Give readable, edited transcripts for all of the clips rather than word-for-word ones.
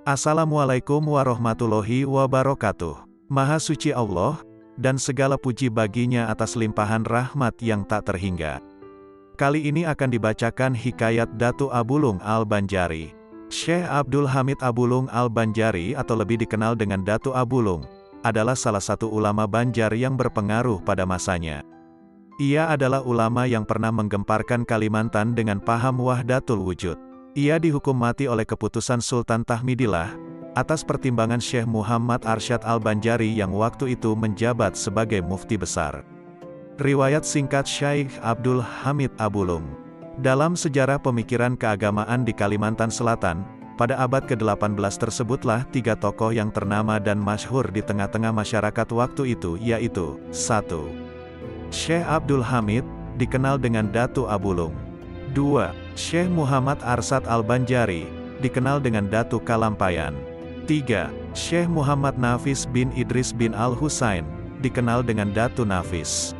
Assalamualaikum warahmatullahi wabarakatuh. Maha suci Allah, dan segala puji baginya atas limpahan rahmat yang tak terhingga. Kali ini akan dibacakan hikayat Datu Abulung Al-Banjari. Syekh Abdul Hamid Abulung Al-Banjari atau lebih dikenal dengan Datu Abulung, adalah salah satu ulama Banjar yang berpengaruh pada masanya. Ia adalah ulama yang pernah menggemparkan Kalimantan dengan paham wahdatul wujud. Ia dihukum mati oleh keputusan Sultan Tahmidillah, atas pertimbangan Syekh Muhammad Arsyad Al-Banjari yang waktu itu menjabat sebagai mufti besar. Riwayat singkat Syekh Abdul Hamid Abulung. Dalam sejarah pemikiran keagamaan di Kalimantan Selatan, pada abad ke-18 tersebutlah tiga tokoh yang ternama dan masyhur di tengah-tengah masyarakat waktu itu, yaitu 1. Syekh Abdul Hamid, dikenal dengan Datu Abulung. 2. Syekh Muhammad Arsyad Al-Banjari, dikenal dengan Datu Kalampayan. 3. Syekh Muhammad Nafis bin Idris bin Al-Husain, dikenal dengan Datu Nafis.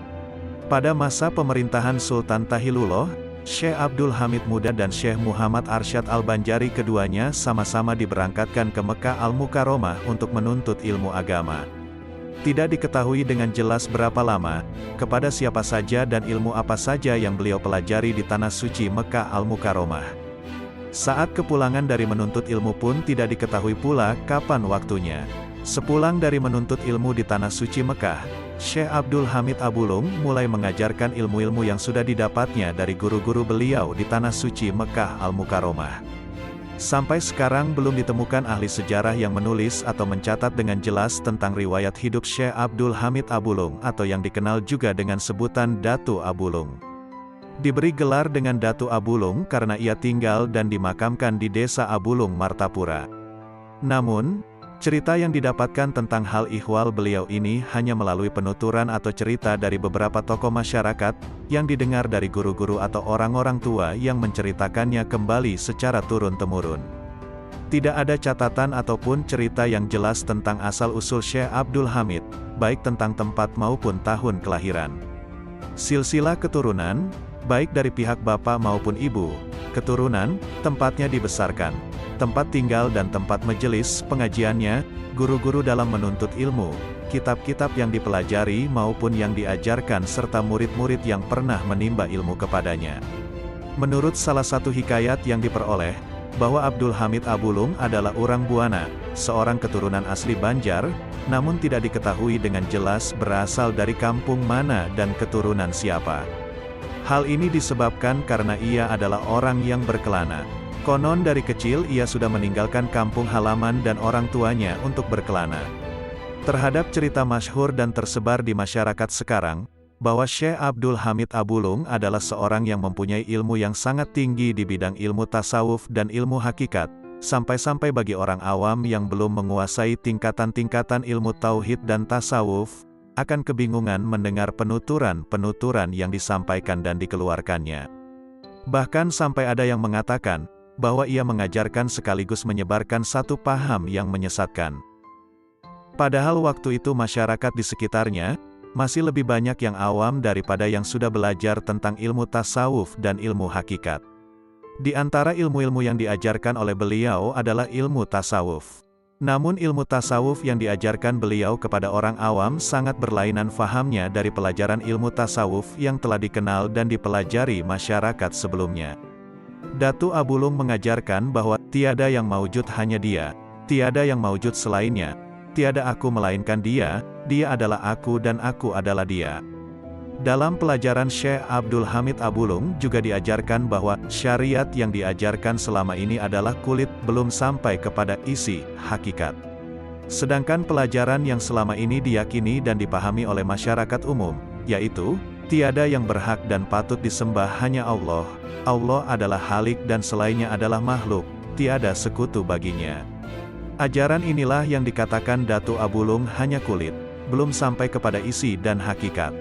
Pada masa pemerintahan Sultan Tahilullah, Syekh Abdul Hamid Muda dan Syekh Muhammad Arsyad Al-Banjari keduanya sama-sama diberangkatkan ke Mekah Al-Mukarramah untuk menuntut ilmu agama. Tidak diketahui dengan jelas berapa lama, kepada siapa saja dan ilmu apa saja yang beliau pelajari di Tanah Suci Mekah Al-Mukarramah. Saat kepulangan dari menuntut ilmu pun tidak diketahui pula kapan waktunya. Sepulang dari menuntut ilmu di Tanah Suci Mekah, Syekh Abdul Hamid Abulung mulai mengajarkan ilmu-ilmu yang sudah didapatnya dari guru-guru beliau di Tanah Suci Mekah Al-Mukarramah. Sampai sekarang belum ditemukan ahli sejarah yang menulis atau mencatat dengan jelas tentang riwayat hidup Syekh Abdul Hamid Abulung atau yang dikenal juga dengan sebutan Datu Abulung. Diberi gelar dengan Datu Abulung karena ia tinggal dan dimakamkan di desa Abulung, Martapura. Namun, cerita yang didapatkan tentang hal ihwal beliau ini hanya melalui penuturan atau cerita dari beberapa tokoh masyarakat, yang didengar dari guru-guru atau orang-orang tua yang menceritakannya kembali secara turun-temurun. Tidak ada catatan ataupun cerita yang jelas tentang asal-usul Syekh Abdul Hamid, baik tentang tempat maupun tahun kelahiran. Silsilah keturunan, baik dari pihak bapak maupun ibu, keturunan, tempatnya dibesarkan, tempat tinggal dan tempat majelis pengajiannya, guru-guru dalam menuntut ilmu, kitab-kitab yang dipelajari maupun yang diajarkan serta murid-murid yang pernah menimba ilmu kepadanya. Menurut salah satu hikayat yang diperoleh, bahwa Abdul Hamid Abulung adalah orang Buana, seorang keturunan asli Banjar, namun tidak diketahui dengan jelas berasal dari kampung mana dan keturunan siapa. Hal ini disebabkan karena ia adalah orang yang berkelana. Konon dari kecil ia sudah meninggalkan kampung halaman dan orang tuanya untuk berkelana. Terhadap cerita masyhur dan tersebar di masyarakat sekarang, bahwa Syekh Abdul Hamid Abulung adalah seorang yang mempunyai ilmu yang sangat tinggi di bidang ilmu tasawuf dan ilmu hakikat, sampai-sampai bagi orang awam yang belum menguasai tingkatan-tingkatan ilmu tauhid dan tasawuf, akan kebingungan mendengar penuturan-penuturan yang disampaikan dan dikeluarkannya. Bahkan sampai ada yang mengatakan, bahwa ia mengajarkan sekaligus menyebarkan satu paham yang menyesatkan. Padahal waktu itu masyarakat di sekitarnya, masih lebih banyak yang awam daripada yang sudah belajar tentang ilmu tasawuf dan ilmu hakikat. Di antara ilmu-ilmu yang diajarkan oleh beliau adalah ilmu tasawuf. Namun ilmu tasawuf yang diajarkan beliau kepada orang awam sangat berlainan fahamnya dari pelajaran ilmu tasawuf yang telah dikenal dan dipelajari masyarakat sebelumnya. Datu Abulung mengajarkan bahwa, tiada yang maujud hanya dia, tiada yang maujud selainnya, tiada aku melainkan dia, dia adalah aku dan aku adalah dia. Dalam pelajaran Syekh Abdul Hamid Abulung juga diajarkan bahwa, syariat yang diajarkan selama ini adalah kulit, belum sampai kepada isi, hakikat. Sedangkan pelajaran yang selama ini diyakini dan dipahami oleh masyarakat umum, yaitu, tiada yang berhak dan patut disembah hanya Allah, Allah adalah Halik dan selainnya adalah makhluk, tiada sekutu baginya. Ajaran inilah yang dikatakan Datu Abulung hanya kulit, belum sampai kepada isi dan hakikat.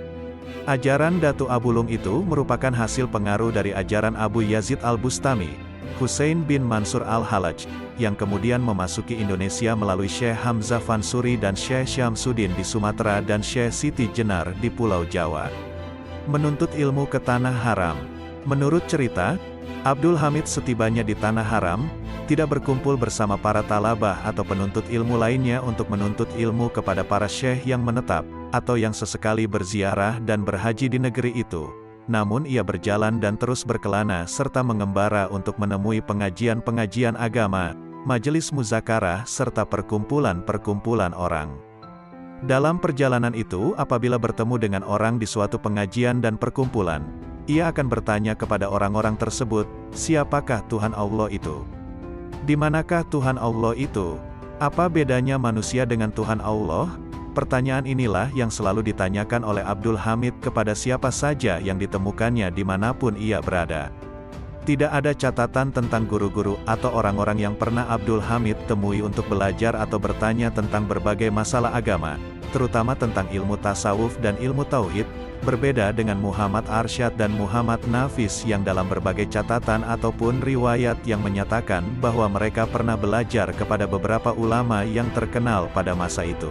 Ajaran Datu Abulung itu merupakan hasil pengaruh dari ajaran Abu Yazid Al-Bustami, Husain bin Mansur Al-Halaj, yang kemudian memasuki Indonesia melalui Syekh Hamzah Fansuri dan Syekh Syamsuddin di Sumatera dan Syekh Siti Jenar di Pulau Jawa. Menuntut ilmu ke Tanah Haram. Menurut cerita, Abdul Hamid setibanya di Tanah Haram, tidak berkumpul bersama para talabah atau penuntut ilmu lainnya untuk menuntut ilmu kepada para syekh yang menetap, atau yang sesekali berziarah dan berhaji di negeri itu. Namun ia berjalan dan terus berkelana serta mengembara untuk menemui pengajian-pengajian agama, majelis muzakarah serta perkumpulan-perkumpulan orang. Dalam perjalanan itu, apabila bertemu dengan orang di suatu pengajian dan perkumpulan, ia akan bertanya kepada orang-orang tersebut, siapakah Tuhan Allah itu? Di manakah Tuhan Allah itu? Apa bedanya manusia dengan Tuhan Allah? Pertanyaan inilah yang selalu ditanyakan oleh Abdul Hamid kepada siapa saja yang ditemukannya dimanapun ia berada. Tidak ada catatan tentang guru-guru atau orang-orang yang pernah Abdul Hamid temui untuk belajar atau bertanya tentang berbagai masalah agama, terutama tentang ilmu tasawuf dan ilmu tauhid, berbeda dengan Muhammad Arsyad dan Muhammad Nafis yang dalam berbagai catatan ataupun riwayat yang menyatakan bahwa mereka pernah belajar kepada beberapa ulama yang terkenal pada masa itu.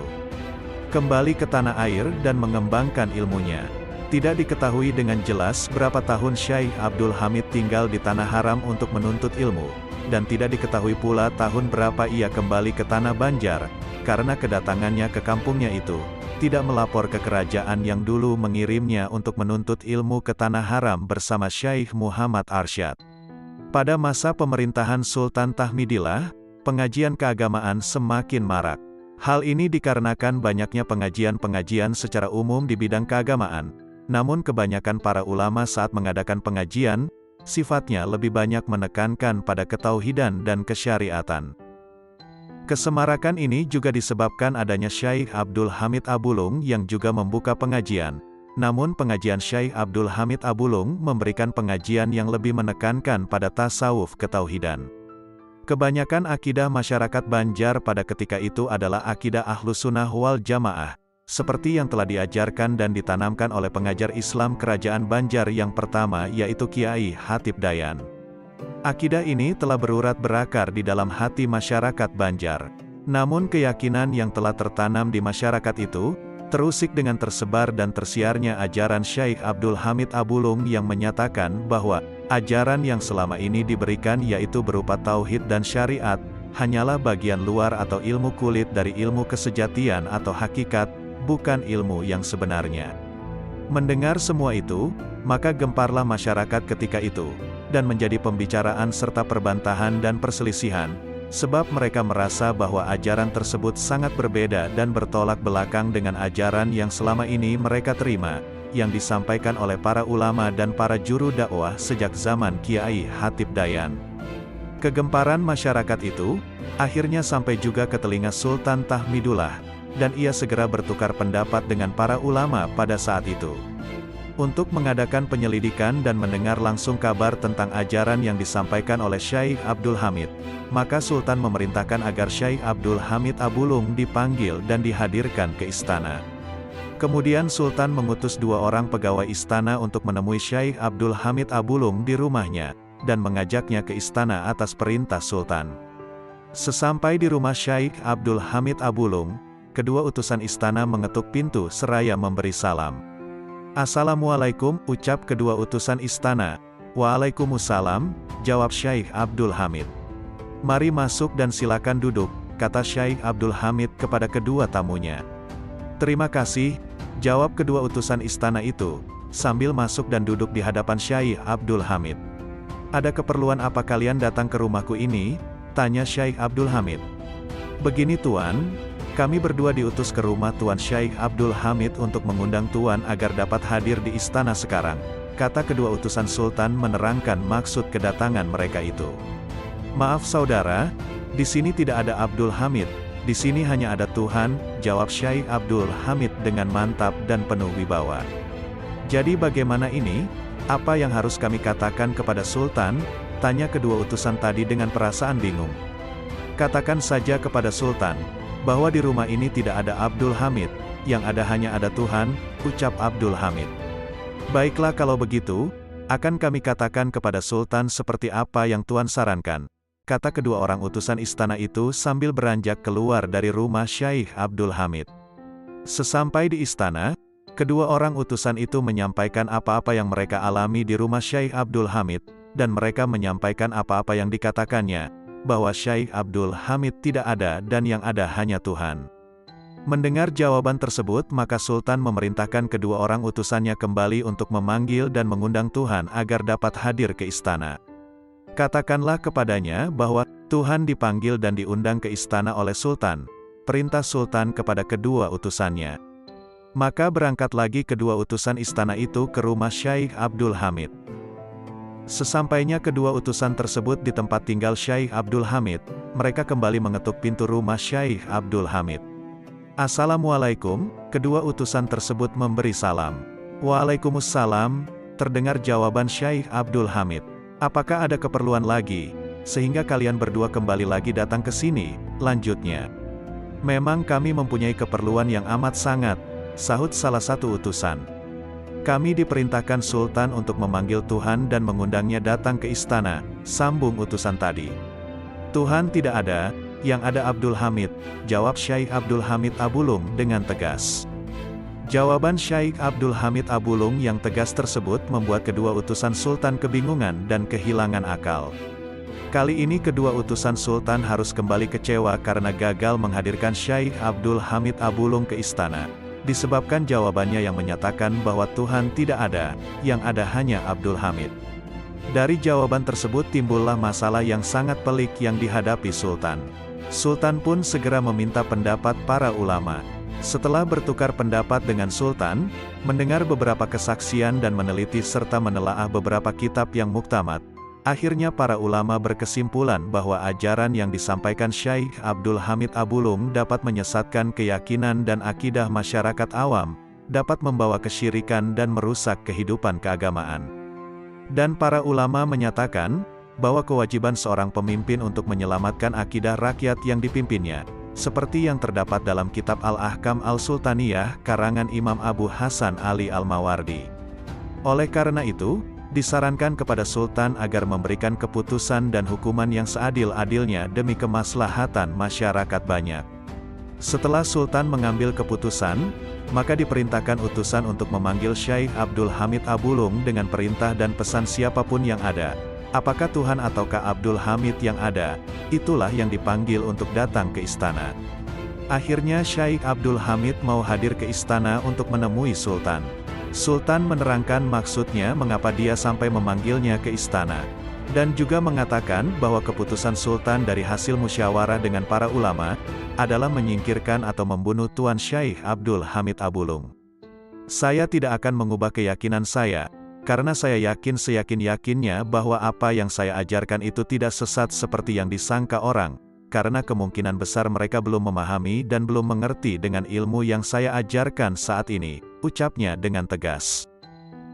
Kembali ke tanah air dan mengembangkan ilmunya. Tidak diketahui dengan jelas berapa tahun Syekh Abdul Hamid tinggal di Tanah Haram untuk menuntut ilmu, dan tidak diketahui pula tahun berapa ia kembali ke Tanah Banjar, karena kedatangannya ke kampungnya itu tidak melapor ke kerajaan yang dulu mengirimnya untuk menuntut ilmu ke Tanah Haram bersama Syekh Muhammad Arsyad. Pada masa pemerintahan Sultan Tahmidillah, pengajian keagamaan semakin marak. Hal ini dikarenakan banyaknya pengajian-pengajian secara umum di bidang keagamaan. Namun kebanyakan para ulama saat mengadakan pengajian, sifatnya lebih banyak menekankan pada ketauhidan dan kesyariatan. Kesemarakan ini juga disebabkan adanya Syekh Abdul Hamid Abulung yang juga membuka pengajian. Namun pengajian Syekh Abdul Hamid Abulung memberikan pengajian yang lebih menekankan pada tasawuf ketauhidan. Kebanyakan akidah masyarakat Banjar pada ketika itu adalah akidah Ahlus Sunnah wal Jamaah, seperti yang telah diajarkan dan ditanamkan oleh pengajar Islam Kerajaan Banjar yang pertama yaitu Kiai Hatib Dayan. Akidah ini telah berurat berakar di dalam hati masyarakat Banjar. Namun keyakinan yang telah tertanam di masyarakat itu, terusik dengan tersebar dan tersiarnya ajaran Syekh Abdul Hamid Abulung yang menyatakan bahwa ajaran yang selama ini diberikan yaitu berupa tauhid dan syariat, hanyalah bagian luar atau ilmu kulit dari ilmu kesejatian atau hakikat, bukan ilmu yang sebenarnya. Mendengar semua itu, maka gemparlah masyarakat ketika itu, dan menjadi pembicaraan serta perbantahan dan perselisihan, sebab mereka merasa bahwa ajaran tersebut sangat berbeda dan bertolak belakang dengan ajaran yang selama ini mereka terima, yang disampaikan oleh para ulama dan para juru dakwah sejak zaman Kiai Hatib Dayan. Kegemparan masyarakat itu, akhirnya sampai juga ke telinga Sultan Tahmidullah, dan ia segera bertukar pendapat dengan para ulama pada saat itu. Untuk mengadakan penyelidikan dan mendengar langsung kabar tentang ajaran yang disampaikan oleh Syekh Abdul Hamid, maka Sultan memerintahkan agar Syekh Abdul Hamid Abulung dipanggil dan dihadirkan ke istana. Kemudian Sultan mengutus 2 orang pegawai istana untuk menemui Syekh Abdul Hamid Abulung di rumahnya, dan mengajaknya ke istana atas perintah Sultan. Sesampai di rumah Syekh Abdul Hamid Abulung, kedua utusan istana mengetuk pintu seraya memberi salam. "Assalamualaikum," ucap kedua utusan istana. "Waalaikumsalam," jawab Syekh Abdul Hamid. "Mari masuk dan silakan duduk," kata Syekh Abdul Hamid kepada kedua tamunya. "Terima kasih," jawab kedua utusan istana itu, sambil masuk dan duduk di hadapan Syekh Abdul Hamid. "Ada keperluan apa kalian datang ke rumahku ini?" tanya Syekh Abdul Hamid. "Begini Tuan, kami berdua diutus ke rumah Tuan Syekh Abdul Hamid untuk mengundang Tuan agar dapat hadir di istana sekarang," kata kedua utusan Sultan menerangkan maksud kedatangan mereka itu. "Maaf saudara, di sini tidak ada Abdul Hamid, di sini hanya ada Tuhan," jawab Syekh Abdul Hamid dengan mantap dan penuh wibawa. "Jadi bagaimana ini? Apa yang harus kami katakan kepada Sultan?" tanya kedua utusan tadi dengan perasaan bingung. "Katakan saja kepada Sultan bahwa di rumah ini tidak ada Abdul Hamid, yang ada hanya ada Tuhan," ucap Abdul Hamid. Baiklah kalau begitu, akan kami katakan kepada Sultan seperti apa yang Tuan sarankan, kata kedua orang utusan istana itu sambil beranjak keluar dari rumah Syaikh Abdul Hamid. Sesampai di istana, kedua orang utusan itu menyampaikan apa-apa yang mereka alami di rumah Syaikh Abdul Hamid, dan mereka menyampaikan apa-apa yang dikatakannya, bahwa Syaikh Abdul Hamid tidak ada dan yang ada hanya Tuhan. Mendengar jawaban tersebut, maka Sultan memerintahkan kedua orang utusannya kembali untuk memanggil dan mengundang Tuhan agar dapat hadir ke istana. Katakanlah kepadanya bahwa Tuhan dipanggil dan diundang ke istana oleh Sultan, perintah Sultan kepada kedua utusannya. Maka berangkat lagi kedua utusan istana itu ke rumah Syaikh Abdul Hamid. Sesampainya kedua utusan tersebut di tempat tinggal Syaikh Abdul Hamid, mereka kembali mengetuk pintu rumah Syaikh Abdul Hamid. "Assalamualaikum," kedua utusan tersebut memberi salam. "Waalaikumsalam," terdengar jawaban Syaikh Abdul Hamid. "Apakah ada keperluan lagi, sehingga kalian berdua kembali lagi datang ke sini?" lanjutnya. "Memang kami mempunyai keperluan yang amat sangat," sahut salah satu utusan. "Kami diperintahkan Sultan untuk memanggil Tuhan dan mengundangnya datang ke istana," sambung utusan tadi. "Tuhan tidak ada, yang ada Abdul Hamid," jawab Syaikh Abdul Hamid Abulung dengan tegas. Jawaban Syaikh Abdul Hamid Abulung yang tegas tersebut membuat kedua utusan Sultan kebingungan dan kehilangan akal. Kali ini kedua utusan Sultan harus kembali kecewa karena gagal menghadirkan Syaikh Abdul Hamid Abulung ke istana, disebabkan jawabannya yang menyatakan bahwa Tuhan tidak ada, yang ada hanya Abdul Hamid. Dari jawaban tersebut timbullah masalah yang sangat pelik yang dihadapi Sultan. Sultan pun segera meminta pendapat para ulama. Setelah bertukar pendapat dengan Sultan, mendengar beberapa kesaksian dan meneliti serta menelaah beberapa kitab yang muktamad, akhirnya para ulama berkesimpulan bahwa ajaran yang disampaikan Syaikh Abdul Hamid Abulung dapat menyesatkan keyakinan dan akidah masyarakat awam, dapat membawa kesyirikan dan merusak kehidupan keagamaan. Dan para ulama menyatakan bahwa kewajiban seorang pemimpin untuk menyelamatkan akidah rakyat yang dipimpinnya, seperti yang terdapat dalam kitab Al-Ahkam Al-Sultaniyah karangan Imam Abu Hasan Ali Al-Mawardi. Oleh karena itu, disarankan kepada Sultan agar memberikan keputusan dan hukuman yang seadil-adilnya demi kemaslahatan masyarakat banyak. Setelah Sultan mengambil keputusan, maka diperintahkan utusan untuk memanggil Syaikh Abdul Hamid Abulung dengan perintah dan pesan siapapun yang ada. Apakah Tuhan ataukah Abdul Hamid yang ada, itulah yang dipanggil untuk datang ke istana. Akhirnya Syaikh Abdul Hamid mau hadir ke istana untuk menemui Sultan. Sultan menerangkan maksudnya mengapa dia sampai memanggilnya ke istana, dan juga mengatakan bahwa keputusan Sultan dari hasil musyawarah dengan para ulama, adalah menyingkirkan atau membunuh Tuan Syaikh Abdul Hamid Abulung. "Saya tidak akan mengubah keyakinan saya, karena saya yakin seyakin-yakinnya bahwa apa yang saya ajarkan itu tidak sesat seperti yang disangka orang, karena kemungkinan besar mereka belum memahami dan belum mengerti dengan ilmu yang saya ajarkan saat ini," ucapnya dengan tegas.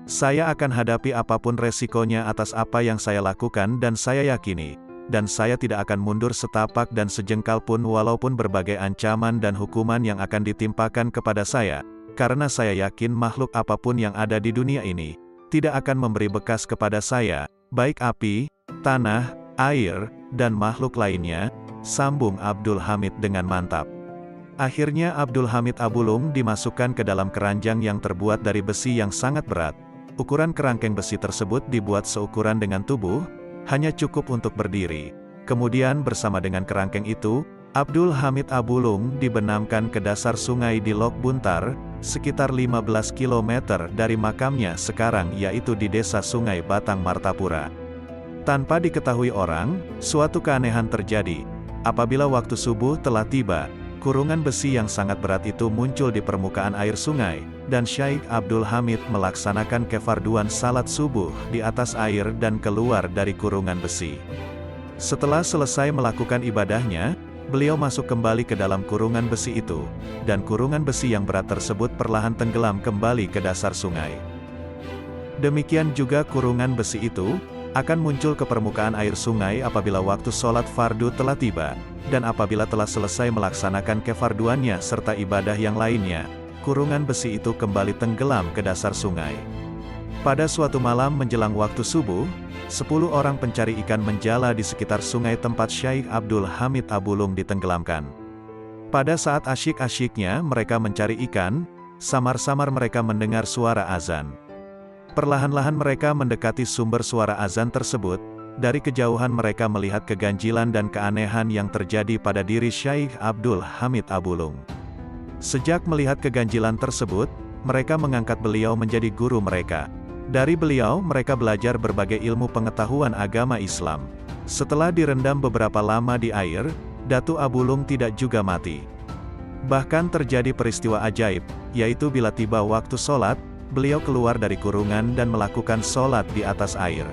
"Saya akan hadapi apapun resikonya atas apa yang saya lakukan dan saya yakini, dan saya tidak akan mundur setapak dan sejengkal pun walaupun berbagai ancaman dan hukuman yang akan ditimpakan kepada saya, karena saya yakin makhluk apapun yang ada di dunia ini, tidak akan memberi bekas kepada saya, baik api, tanah, air, dan makhluk lainnya," sambung Abdul Hamid dengan mantap. Akhirnya Abdul Hamid Abulung dimasukkan ke dalam keranjang yang terbuat dari besi yang sangat berat. Ukuran kerangkeng besi tersebut dibuat seukuran dengan tubuh, hanya cukup untuk berdiri. Kemudian bersama dengan kerangkeng itu, Abdul Hamid Abulung dibenamkan ke dasar sungai di Lok Buntar, sekitar 15 km dari makamnya sekarang yaitu di desa Sungai Batang Martapura. Tanpa diketahui orang, suatu keanehan terjadi. Apabila waktu subuh telah tiba, kurungan besi yang sangat berat itu muncul di permukaan air sungai, dan Syaikh Abdul Hamid melaksanakan kefarduan salat subuh di atas air dan keluar dari kurungan besi. Setelah selesai melakukan ibadahnya, beliau masuk kembali ke dalam kurungan besi itu, dan kurungan besi yang berat tersebut perlahan tenggelam kembali ke dasar sungai. Demikian juga kurungan besi itu, akan muncul ke permukaan air sungai apabila waktu sholat fardu telah tiba, dan apabila telah selesai melaksanakan kefarduannya serta ibadah yang lainnya, kurungan besi itu kembali tenggelam ke dasar sungai. Pada suatu malam menjelang waktu subuh, 10 orang pencari ikan menjala di sekitar sungai tempat Syekh Abdul Hamid Abulung ditenggelamkan. Pada saat asyik-asyiknya mereka mencari ikan, samar-samar mereka mendengar suara azan. Perlahan-lahan mereka mendekati sumber suara azan tersebut. Dari kejauhan mereka melihat keganjilan dan keanehan yang terjadi pada diri Syekh Abdul Hamid Abulung. Sejak melihat keganjilan tersebut, mereka mengangkat beliau menjadi guru mereka. Dari beliau mereka belajar berbagai ilmu pengetahuan agama Islam. Setelah direndam beberapa lama di air, Datu Abulung tidak juga mati. Bahkan terjadi peristiwa ajaib, yaitu bila tiba waktu sholat, beliau keluar dari kurungan dan melakukan sholat di atas air.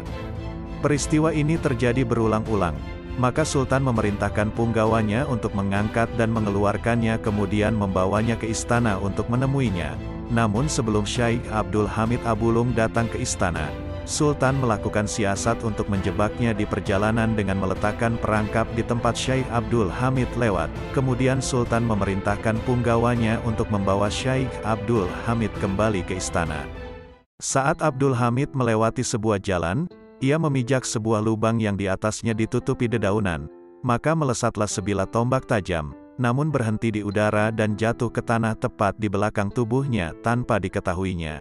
Peristiwa ini terjadi berulang-ulang, maka Sultan memerintahkan punggawanya untuk mengangkat dan mengeluarkannya kemudian membawanya ke istana untuk menemuinya. Namun sebelum Syekh Abdul Hamid Abulung datang ke istana, Sultan melakukan siasat untuk menjebaknya di perjalanan dengan meletakkan perangkap di tempat Syekh Abdul Hamid lewat. Kemudian Sultan memerintahkan punggawanya untuk membawa Syekh Abdul Hamid kembali ke istana. Saat Abdul Hamid melewati sebuah jalan, ia memijak sebuah lubang yang di atasnya ditutupi dedaunan, maka melesatlah sebilah tombak tajam, namun berhenti di udara dan jatuh ke tanah tepat di belakang tubuhnya tanpa diketahuinya.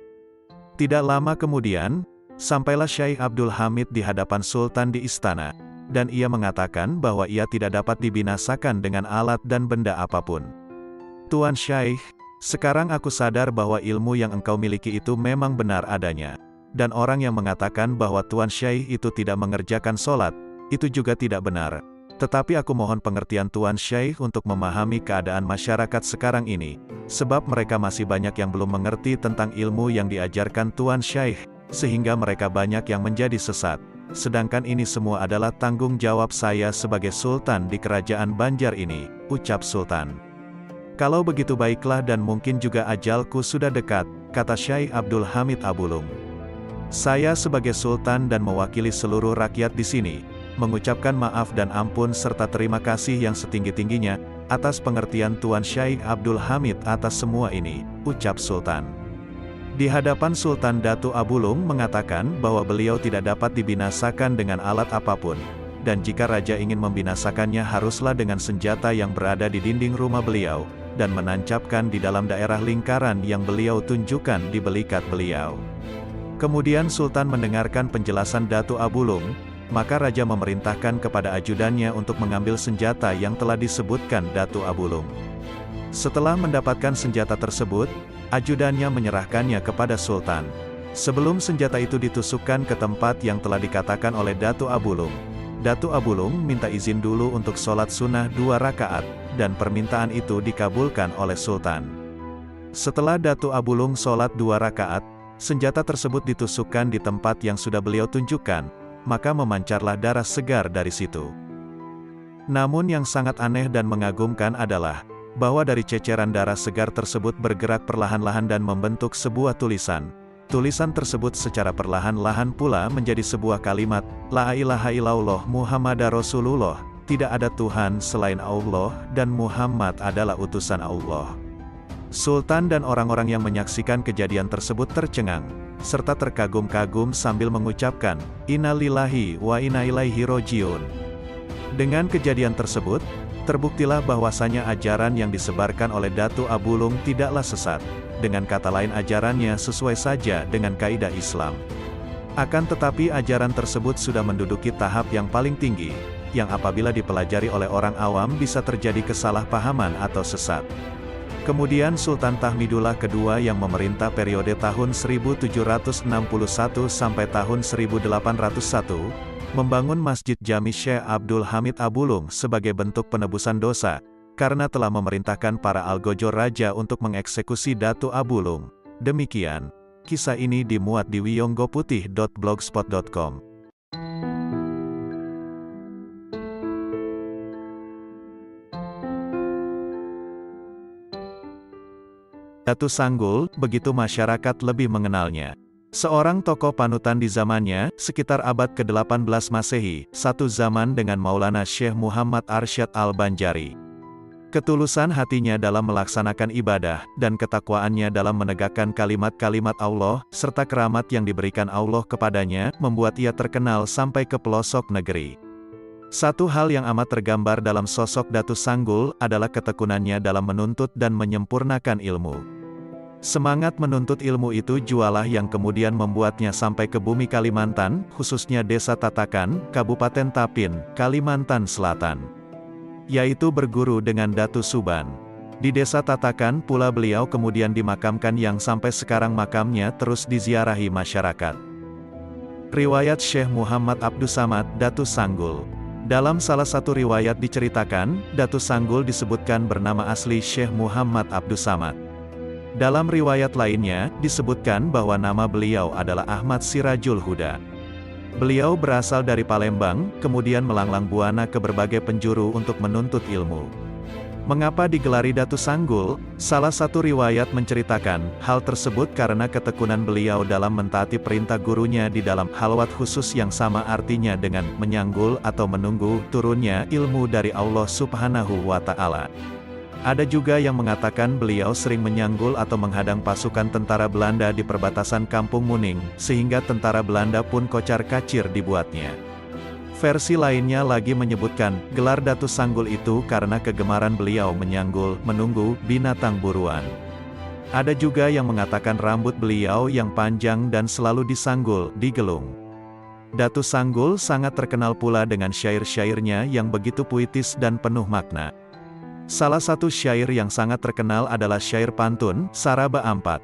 Tidak lama kemudian, sampailah Syekh Abdul Hamid di hadapan Sultan di istana, dan ia mengatakan bahwa ia tidak dapat dibinasakan dengan alat dan benda apapun. Tuan Syekh, sekarang aku sadar bahwa ilmu yang engkau miliki itu memang benar adanya. Dan orang yang mengatakan bahwa Tuan Syekh itu tidak mengerjakan sholat, itu juga tidak benar. Tetapi aku mohon pengertian Tuan Syekh untuk memahami keadaan masyarakat sekarang ini, sebab mereka masih banyak yang belum mengerti tentang ilmu yang diajarkan Tuan Syekh, sehingga mereka banyak yang menjadi sesat. Sedangkan ini semua adalah tanggung jawab saya sebagai Sultan di kerajaan Banjar ini, ucap Sultan. Kalau begitu baiklah dan mungkin juga ajalku sudah dekat, kata Syekh Abdul Hamid Abulung. Saya sebagai Sultan dan mewakili seluruh rakyat di sini, mengucapkan maaf dan ampun serta terima kasih yang setinggi-tingginya, atas pengertian Tuan Syekh Abdul Hamid atas semua ini, ucap Sultan. Di hadapan Sultan Datu Abulung mengatakan bahwa beliau tidak dapat dibinasakan dengan alat apapun, dan jika raja ingin membinasakannya haruslah dengan senjata yang berada di dinding rumah beliau, dan menancapkan di dalam daerah lingkaran yang beliau tunjukkan di belikat beliau. Kemudian Sultan mendengarkan penjelasan Datu Abulung, maka raja memerintahkan kepada ajudannya untuk mengambil senjata yang telah disebutkan Datu Abulung. Setelah mendapatkan senjata tersebut, ajudannya menyerahkannya kepada Sultan. Sebelum senjata itu ditusukkan ke tempat yang telah dikatakan oleh Datu Abulung, Datu Abulung minta izin dulu untuk sholat sunnah 2 rakaat, dan permintaan itu dikabulkan oleh Sultan. Setelah Datu Abulung sholat 2 rakaat, senjata tersebut ditusukkan di tempat yang sudah beliau tunjukkan, maka memancarlah darah segar dari situ. Namun yang sangat aneh dan mengagumkan adalah, bahwa dari ceceran darah segar tersebut bergerak perlahan-lahan dan membentuk sebuah tulisan. Tulisan tersebut secara perlahan-lahan pula menjadi sebuah kalimat, La ilaha illallah Muhammadar Rasulullah, tidak ada Tuhan selain Allah dan Muhammad adalah utusan Allah. Sultan dan orang-orang yang menyaksikan kejadian tersebut tercengang, serta terkagum-kagum sambil mengucapkan, Inna lillahi wa inna ilaihi rojiun. Dengan kejadian tersebut, terbuktilah bahwasanya ajaran yang disebarkan oleh Datu Abulung tidaklah sesat, dengan kata lain ajarannya sesuai saja dengan kaidah Islam. Akan tetapi ajaran tersebut sudah menduduki tahap yang paling tinggi, yang apabila dipelajari oleh orang awam bisa terjadi kesalahpahaman atau sesat. Kemudian Sultan Tahmidullah II yang memerintah periode tahun 1761 sampai tahun 1801, membangun Masjid Jami Syekh Abdul Hamid Abulung sebagai bentuk penebusan dosa, karena telah memerintahkan para algojo raja untuk mengeksekusi Datu Abulung. Demikian, kisah ini dimuat di wiyonggoputih.blogspot.com. Datu Sanggul, begitu masyarakat lebih mengenalnya. Seorang tokoh panutan di zamannya, sekitar abad ke-18 Masehi, satu zaman dengan Maulana Syekh Muhammad Arsyad Al-Banjari. Ketulusan hatinya dalam melaksanakan ibadah, dan ketakwaannya dalam menegakkan kalimat-kalimat Allah, serta keramat yang diberikan Allah kepadanya, membuat ia terkenal sampai ke pelosok negeri. Satu hal yang amat tergambar dalam sosok Datus Sanggul, adalah ketekunannya dalam menuntut dan menyempurnakan ilmu. Semangat menuntut ilmu itu jualah yang kemudian membuatnya sampai ke bumi Kalimantan, khususnya Desa Tatakan, Kabupaten Tapin, Kalimantan Selatan. Yaitu berguru dengan Datu Suban. Di Desa Tatakan pula beliau kemudian dimakamkan yang sampai sekarang makamnya terus diziarahi masyarakat. Riwayat Syekh Muhammad Abdus Samad, Datus Sanggul. Dalam salah satu riwayat diceritakan, Datus Sanggul disebutkan bernama asli Syekh Muhammad Abdus Samad. Dalam riwayat lainnya, disebutkan bahwa nama beliau adalah Ahmad Sirajul Huda. Beliau berasal dari Palembang, kemudian melanglang buana ke berbagai penjuru untuk menuntut ilmu. Mengapa digelari Datus Sanggul? Salah satu riwayat menceritakan, hal tersebut karena ketekunan beliau dalam mentaati perintah gurunya di dalam halwat khusus yang sama artinya dengan menyanggul atau menunggu turunnya ilmu dari Allah Subhanahu wa Ta'ala. Ada juga yang mengatakan beliau sering menyanggul atau menghadang pasukan tentara Belanda di perbatasan Kampung Muning, sehingga tentara Belanda pun kocar-kacir dibuatnya. Versi lainnya lagi menyebutkan, gelar Datus Sanggul itu karena kegemaran beliau menyanggul, menunggu, binatang buruan. Ada juga yang mengatakan rambut beliau yang panjang dan selalu disanggul, digelung. Datus Sanggul sangat terkenal pula dengan syair-syairnya yang begitu puitis dan penuh makna. Salah satu syair yang sangat terkenal adalah syair pantun, Saraba Ampat.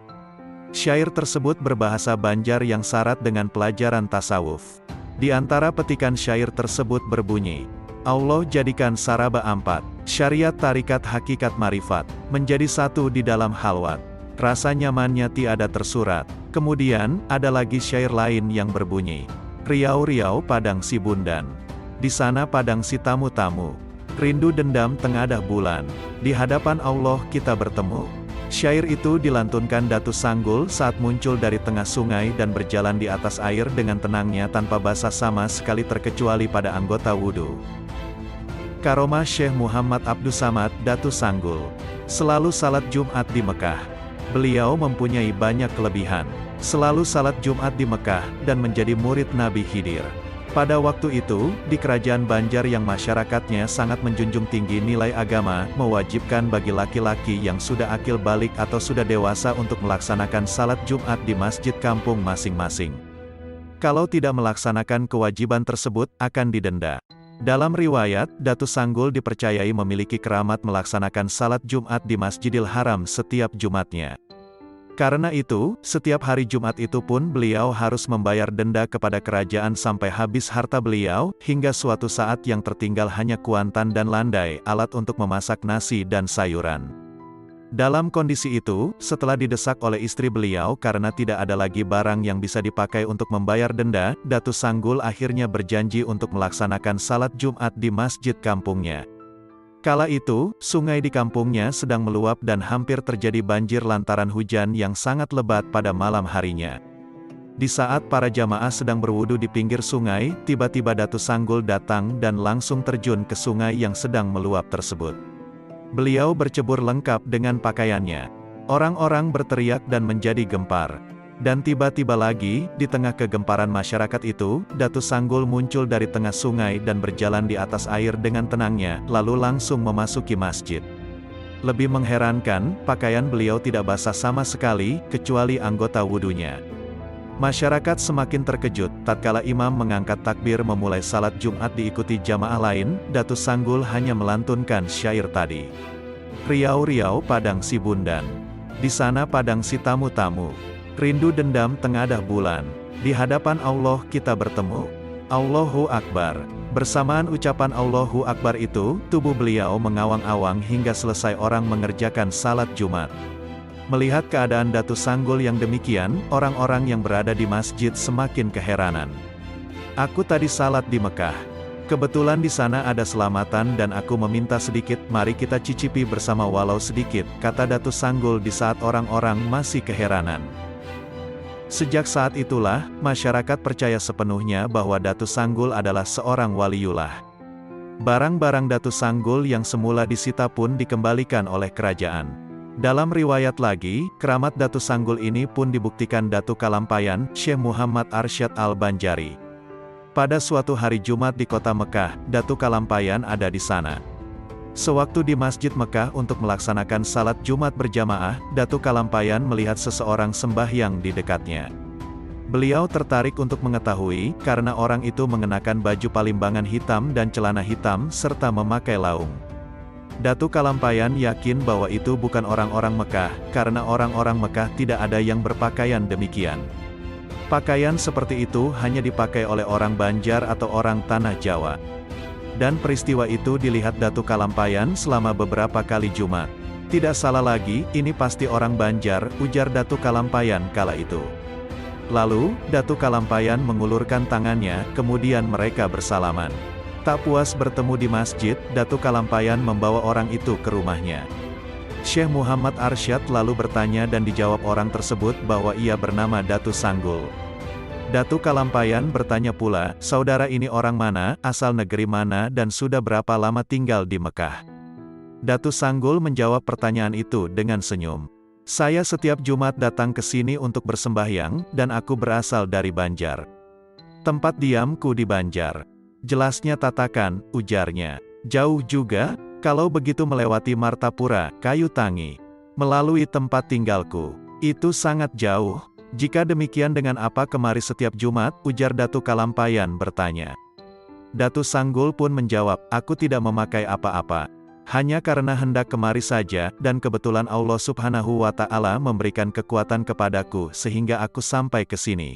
Syair tersebut berbahasa Banjar yang syarat dengan pelajaran tasawuf. Di antara petikan syair tersebut berbunyi, Allah jadikan Saraba Ampat, syariat tarikat hakikat marifat, menjadi satu di dalam halwat. Rasa nyamannya tiada tersurat. Kemudian, ada lagi syair lain yang berbunyi, Riau-riau padang si bundan. Di sana padang si tamu-tamu. Rindu dendam tengadah bulan, di hadapan Allah kita bertemu. Syair itu dilantunkan Datus Sanggul saat muncul dari tengah sungai dan berjalan di atas air dengan tenangnya tanpa basah sama sekali terkecuali pada anggota wudhu. Karomah Syekh Muhammad Abdus Samad, Datus Sanggul. Selalu salat Jumat di Mekah. Beliau mempunyai banyak kelebihan. Selalu salat Jumat di Mekah, dan menjadi murid Nabi Khidir. Pada waktu itu, di kerajaan Banjar yang masyarakatnya sangat menjunjung tinggi nilai agama, mewajibkan bagi laki-laki yang sudah akil balik atau sudah dewasa untuk melaksanakan salat Jumat di masjid kampung masing-masing. Kalau tidak melaksanakan kewajiban tersebut, akan didenda. Dalam riwayat, Datus Sanggul dipercayai memiliki keramat melaksanakan salat Jumat di Masjidil Haram setiap Jumatnya. Karena itu, setiap hari Jumat itu pun beliau harus membayar denda kepada kerajaan sampai habis harta beliau, hingga suatu saat yang tertinggal hanya kuantan dan landai, alat untuk memasak nasi dan sayuran. Dalam kondisi itu, setelah didesak oleh istri beliau karena tidak ada lagi barang yang bisa dipakai untuk membayar denda, Datus Sanggul akhirnya berjanji untuk melaksanakan salat Jumat di masjid kampungnya. Kala itu, sungai di kampungnya sedang meluap dan hampir terjadi banjir lantaran hujan yang sangat lebat pada malam harinya. Di saat para jamaah sedang berwudu di pinggir sungai, tiba-tiba Datus Sanggul datang dan langsung terjun ke sungai yang sedang meluap tersebut. Beliau bercebur lengkap dengan pakaiannya. Orang-orang berteriak dan menjadi gempar. Dan tiba-tiba lagi, di tengah kegemparan masyarakat itu, Datus Sanggul muncul dari tengah sungai dan berjalan di atas air dengan tenangnya, lalu langsung memasuki masjid. Lebih mengherankan, pakaian beliau tidak basah sama sekali, kecuali anggota wudunya. Masyarakat semakin terkejut, tatkala imam mengangkat takbir memulai salat Jumat diikuti jamaah lain, Datus Sanggul hanya melantunkan syair tadi. Riau-riau padang si bundan. Di sana padang si tamu-tamu. Rindu dendam tengadah bulan. Di hadapan Allah kita bertemu. Allahu Akbar. Bersamaan ucapan Allahu Akbar itu, tubuh beliau mengawang-awang hingga selesai orang mengerjakan salat Jumat. Melihat keadaan Datus Sanggul yang demikian, orang-orang yang berada di masjid semakin keheranan. Aku tadi salat di Mekah. Kebetulan di sana ada selamatan dan aku meminta sedikit, mari kita cicipi bersama walau sedikit, kata Datus Sanggul di saat orang-orang masih keheranan. Sejak saat itulah, masyarakat percaya sepenuhnya bahwa Datus Sanggul adalah seorang waliullah. Barang-barang Datu Sanggul yang semula disita pun dikembalikan oleh kerajaan. Dalam riwayat lagi, keramat Datu Sanggul ini pun dibuktikan Datu Kalampayan, Syekh Muhammad Arsyad Al-Banjari. Pada suatu hari Jumat di kota Mekah, Datu Kalampayan ada di sana. Sewaktu di Masjid Mekah untuk melaksanakan salat Jumat berjamaah, Datu Kalampayan melihat seseorang sembahyang di dekatnya. Beliau tertarik untuk mengetahui, karena orang itu mengenakan baju palimbangan hitam dan celana hitam serta memakai laung. Datu Kalampayan yakin bahwa itu bukan orang-orang Mekah, karena orang-orang Mekah tidak ada yang berpakaian demikian. Pakaian seperti itu hanya dipakai oleh orang Banjar atau orang Tanah Jawa. Dan peristiwa itu dilihat Datu Kalampayan selama beberapa kali Jumat. Tidak salah lagi, ini pasti orang Banjar, ujar Datu Kalampayan kala itu. Lalu, Datu Kalampayan mengulurkan tangannya, kemudian mereka bersalaman. Tak puas bertemu di masjid, Datu Kalampayan membawa orang itu ke rumahnya. Syekh Muhammad Arsyad lalu bertanya dan dijawab orang tersebut bahwa ia bernama Datu Sanggul. Datu Kalampayan bertanya pula, saudara ini orang mana, asal negeri mana dan sudah berapa lama tinggal di Mekah? Datu Sanggul menjawab pertanyaan itu dengan senyum. Saya setiap Jumat datang ke sini untuk bersembahyang, dan aku berasal dari Banjar. Tempat diamku di Banjar. Jelasnya Tatakan, ujarnya. Jauh juga, kalau begitu melewati Martapura, Kayu Tangi. Melalui tempat tinggalku. Itu sangat jauh. Jika demikian dengan apa kemari setiap Jumat, ujar Datu Kalampayan bertanya. Datu Sanggul pun menjawab, aku tidak memakai apa-apa. Hanya karena hendak kemari saja, dan kebetulan Allah Subhanahu wa Ta'ala memberikan kekuatan kepadaku sehingga aku sampai ke sini.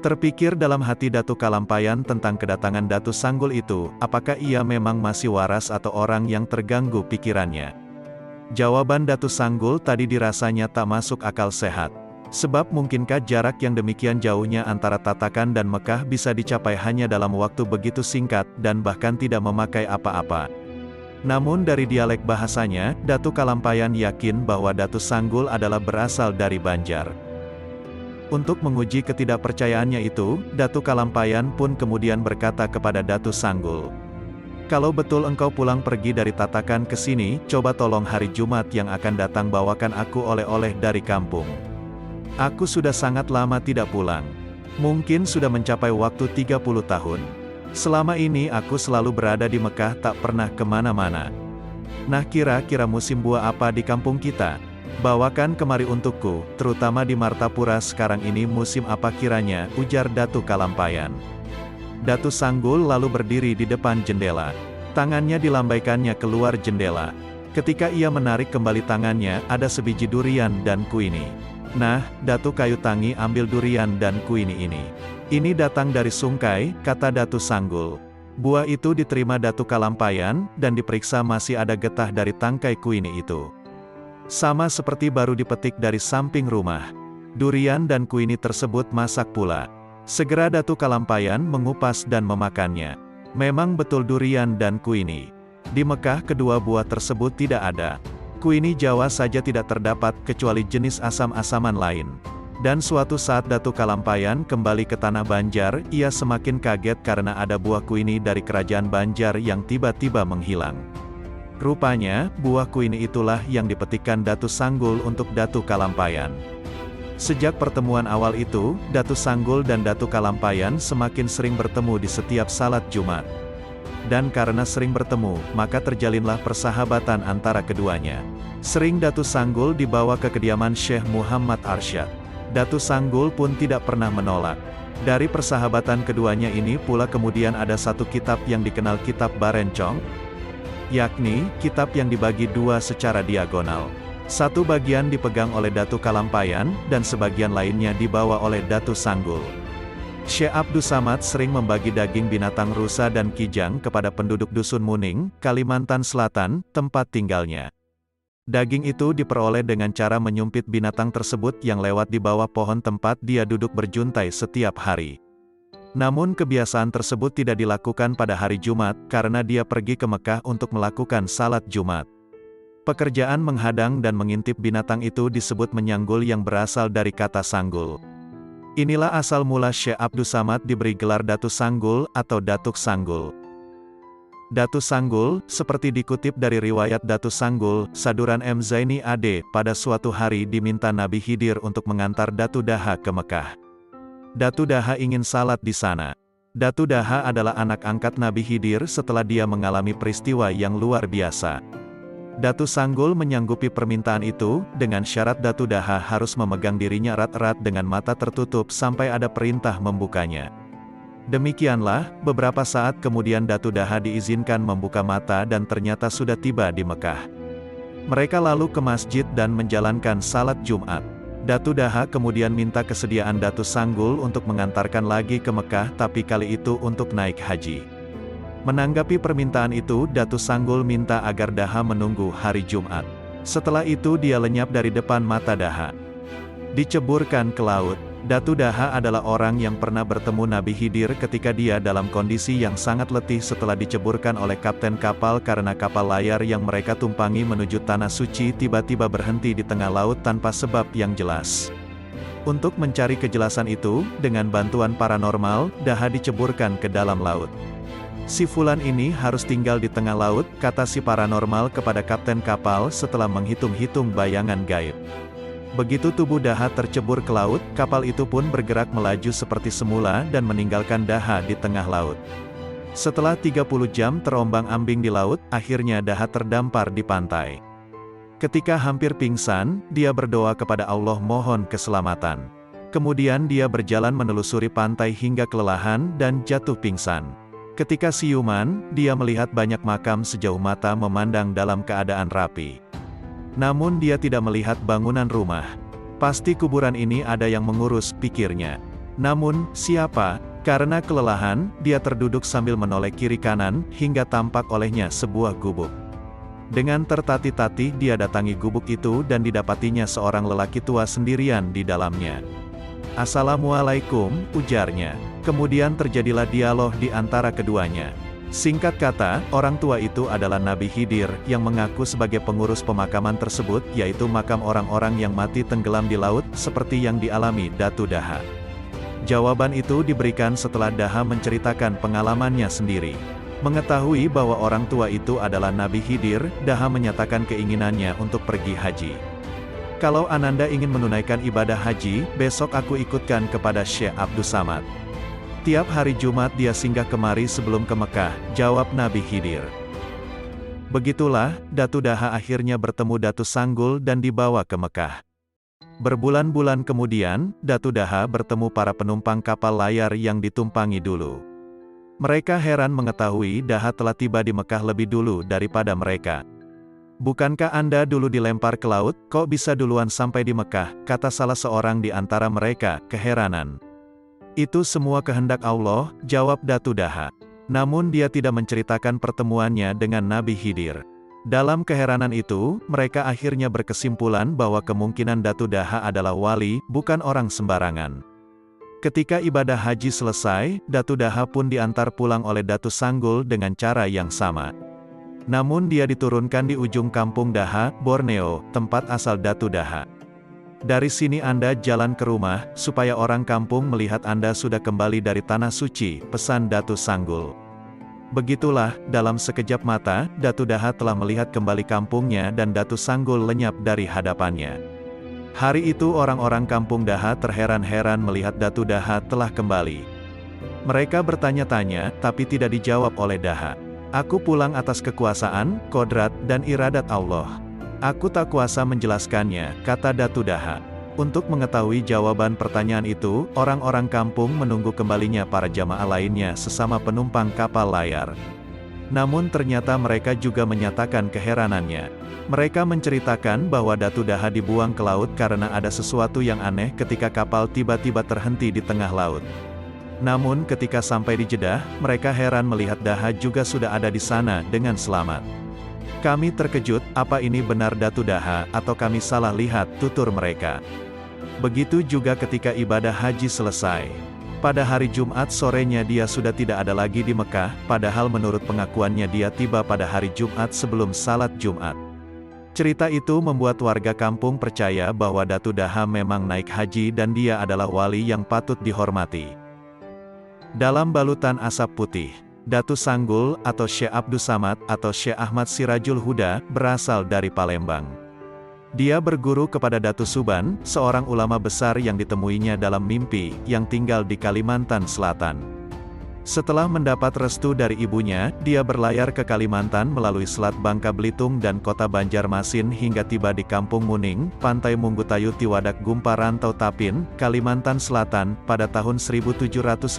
Terpikir dalam hati Datu Kalampayan tentang kedatangan Datu Sanggul itu, apakah ia memang masih waras atau orang yang terganggu pikirannya. Jawaban Datu Sanggul tadi dirasanya tak masuk akal sehat. Sebab mungkinkah jarak yang demikian jauhnya antara Tatakan dan Mekah bisa dicapai hanya dalam waktu begitu singkat, dan bahkan tidak memakai apa-apa. Namun dari dialek bahasanya, Datu Kalampayan yakin bahwa Datu Sanggul adalah berasal dari Banjar. Untuk menguji ketidakpercayaannya itu, Datu Kalampayan pun kemudian berkata kepada Datu Sanggul. Kalau betul engkau pulang pergi dari Tatakan ke sini, coba tolong hari Jumat yang akan datang bawakan aku oleh-oleh dari kampung. Aku sudah sangat lama tidak pulang. Mungkin sudah mencapai waktu 30 tahun. Selama ini aku selalu berada di Mekah tak pernah kemana-mana. Nah kira-kira musim buah apa di kampung kita? Bawakan kemari untukku, terutama di Martapura sekarang ini musim apa kiranya, ujar Datu Kalampayan. Datu Sanggul lalu berdiri di depan jendela. Tangannya dilambaikannya keluar jendela. Ketika ia menarik kembali tangannya, ada sebiji durian dan kuini. Nah, Datu Kayu Tangi ambil durian dan kuini ini. Ini datang dari Sungkai, kata Datu Sanggul. Buah itu diterima Datu Kalampayan, dan diperiksa masih ada getah dari tangkai kuini itu. Sama seperti baru dipetik dari samping rumah. Durian dan kuini tersebut masak pula. Segera Datu Kalampayan mengupas dan memakannya. Memang betul durian dan kuini. Di Mekah kedua buah tersebut tidak ada. Kuini Jawa saja tidak terdapat, kecuali jenis asam-asaman lain. Dan suatu saat Datu Kalampayan kembali ke tanah Banjar, ia semakin kaget karena ada buah kuini dari kerajaan Banjar yang tiba-tiba menghilang. Rupanya, buah kuini itulah yang dipetikkan Datu Sanggul untuk Datu Kalampayan. Sejak pertemuan awal itu, Datu Sanggul dan Datu Kalampayan semakin sering bertemu di setiap salat Jumat. Dan karena sering bertemu, maka terjalinlah persahabatan antara keduanya. Sering Datu Sanggul dibawa ke kediaman Syekh Muhammad Arsyad. Datu Sanggul pun tidak pernah menolak. Dari persahabatan keduanya ini pula kemudian ada satu kitab yang dikenal Kitab Barencong, yakni, kitab yang dibagi dua secara diagonal. Satu bagian dipegang oleh Datu Kalampayan, dan sebagian lainnya dibawa oleh Datu Sanggul. Syekh Abdus Samad sering membagi daging binatang rusa dan kijang kepada penduduk Dusun Muning, Kalimantan Selatan, tempat tinggalnya. Daging itu diperoleh dengan cara menyumpit binatang tersebut yang lewat di bawah pohon tempat dia duduk berjuntai setiap hari. Namun kebiasaan tersebut tidak dilakukan pada hari Jumat, karena dia pergi ke Mekah untuk melakukan salat Jumat. Pekerjaan menghadang dan mengintip binatang itu disebut menyanggul yang berasal dari kata sanggul. Inilah asal mula Syekh Abdus Samad diberi gelar Datu Sanggul atau Datuk Sanggul. Datu Sanggul, seperti dikutip dari riwayat Datu Sanggul, Saduran M. Zaini AD, pada suatu hari diminta Nabi Khidir untuk mengantar Datu Daha ke Mekah. Datu Daha ingin salat di sana. Datu Daha adalah anak angkat Nabi Khidir setelah dia mengalami peristiwa yang luar biasa. Datu Sanggul menyanggupi permintaan itu, dengan syarat Datu Daha harus memegang dirinya erat-erat dengan mata tertutup sampai ada perintah membukanya. Demikianlah, beberapa saat kemudian Datu Daha diizinkan membuka mata dan ternyata sudah tiba di Mekah. Mereka lalu ke masjid dan menjalankan salat Jumat. Datu Daha kemudian minta kesediaan Datu Sanggul untuk mengantarkan lagi ke Mekah, tapi kali itu untuk naik haji. Menanggapi permintaan itu, Datu Sanggul minta agar Daha menunggu hari Jumat. Setelah itu dia lenyap dari depan mata Daha. Diceburkan ke laut. Datu Daha adalah orang yang pernah bertemu Nabi Khidir ketika dia dalam kondisi yang sangat letih setelah diceburkan oleh kapten kapal karena kapal layar yang mereka tumpangi menuju Tanah Suci tiba-tiba berhenti di tengah laut tanpa sebab yang jelas. Untuk mencari kejelasan itu, dengan bantuan paranormal, Daha diceburkan ke dalam laut. Si Fulan ini harus tinggal di tengah laut, kata si paranormal kepada kapten kapal setelah menghitung-hitung bayangan gaib. Begitu tubuh Daha tercebur ke laut, kapal itu pun bergerak melaju seperti semula dan meninggalkan Daha di tengah laut. Setelah 30 jam terombang-ambing di laut, akhirnya Daha terdampar di pantai. Ketika hampir pingsan, dia berdoa kepada Allah mohon keselamatan. Kemudian dia berjalan menelusuri pantai hingga kelelahan dan jatuh pingsan. Ketika siuman, dia melihat banyak makam sejauh mata memandang dalam keadaan rapi. Namun dia tidak melihat bangunan rumah. Pasti kuburan ini ada yang mengurus, pikirnya. Namun, siapa? Karena kelelahan, dia terduduk sambil menoleh kiri kanan, hingga tampak olehnya sebuah gubuk. Dengan tertatih-tatih dia datangi gubuk itu dan didapatinya seorang lelaki tua sendirian di dalamnya. "Assalamualaikum," ujarnya. Kemudian terjadilah dialog di antara keduanya. Singkat kata, orang tua itu adalah Nabi Khidir, yang mengaku sebagai pengurus pemakaman tersebut, yaitu makam orang-orang yang mati tenggelam di laut, seperti yang dialami Datu Daha. Jawaban itu diberikan setelah Daha menceritakan pengalamannya sendiri. Mengetahui bahwa orang tua itu adalah Nabi Khidir, Daha menyatakan keinginannya untuk pergi haji. "Kalau Ananda ingin menunaikan ibadah haji, besok aku ikutkan kepada Syekh Abdus Samad. Tiap hari Jumat dia singgah kemari sebelum ke Mekah," jawab Nabi Khidir. Begitulah, Datu Daha akhirnya bertemu Datu Sanggul dan dibawa ke Mekah. Berbulan-bulan kemudian, Datu Daha bertemu para penumpang kapal layar yang ditumpangi dulu. Mereka heran mengetahui Daha telah tiba di Mekah lebih dulu daripada mereka. "Bukankah Anda dulu dilempar ke laut, kok bisa duluan sampai di Mekah?" kata salah seorang di antara mereka, keheranan. "Itu semua kehendak Allah," jawab Datu Daha. Namun dia tidak menceritakan pertemuannya dengan Nabi Khidir. Dalam keheranan itu, mereka akhirnya berkesimpulan bahwa kemungkinan Datu Daha adalah wali, bukan orang sembarangan. Ketika ibadah haji selesai, Datu Daha pun diantar pulang oleh Datu Sanggul dengan cara yang sama. Namun dia diturunkan di ujung kampung Daha, Borneo, tempat asal Datu Daha. "Dari sini Anda jalan ke rumah, supaya orang kampung melihat Anda sudah kembali dari Tanah Suci," pesan Datu Sanggul. Begitulah, dalam sekejap mata, Datu Daha telah melihat kembali kampungnya dan Datu Sanggul lenyap dari hadapannya. Hari itu orang-orang kampung Daha terheran-heran melihat Datu Daha telah kembali. Mereka bertanya-tanya, tapi tidak dijawab oleh Daha. "Aku pulang atas kekuasaan, kodrat, dan iradat Allah. Aku tak kuasa menjelaskannya," kata Datu Daha. Untuk mengetahui jawaban pertanyaan itu, orang-orang kampung menunggu kembalinya para jamaah lainnya sesama penumpang kapal layar. Namun ternyata mereka juga menyatakan keheranannya. Mereka menceritakan bahwa Datu Daha dibuang ke laut karena ada sesuatu yang aneh ketika kapal tiba-tiba terhenti di tengah laut. Namun ketika sampai di Jeddah, mereka heran melihat Daha juga sudah ada di sana dengan selamat. "Kami terkejut, apa ini benar Datu Daha, atau kami salah lihat?" tutur mereka. Begitu juga ketika ibadah haji selesai. Pada hari Jumat sorenya dia sudah tidak ada lagi di Mekah, padahal menurut pengakuannya dia tiba pada hari Jumat sebelum salat Jumat. Cerita itu membuat warga kampung percaya bahwa Datu Daha memang naik haji dan dia adalah wali yang patut dihormati. Dalam balutan asap putih. Datu Sanggul atau Syekh Abdus Samad atau Syekh Ahmad Sirajul Huda berasal dari Palembang. Dia berguru kepada Datu Suban, seorang ulama besar yang ditemuinya dalam mimpi, yang tinggal di Kalimantan Selatan. Setelah mendapat restu dari ibunya, dia berlayar ke Kalimantan melalui Selat Bangka Belitung dan kota Banjarmasin hingga tiba di Kampung Muning, Pantai Munggutayu Tiwadak Gumpa Rantau Tapin, Kalimantan Selatan, pada tahun 1750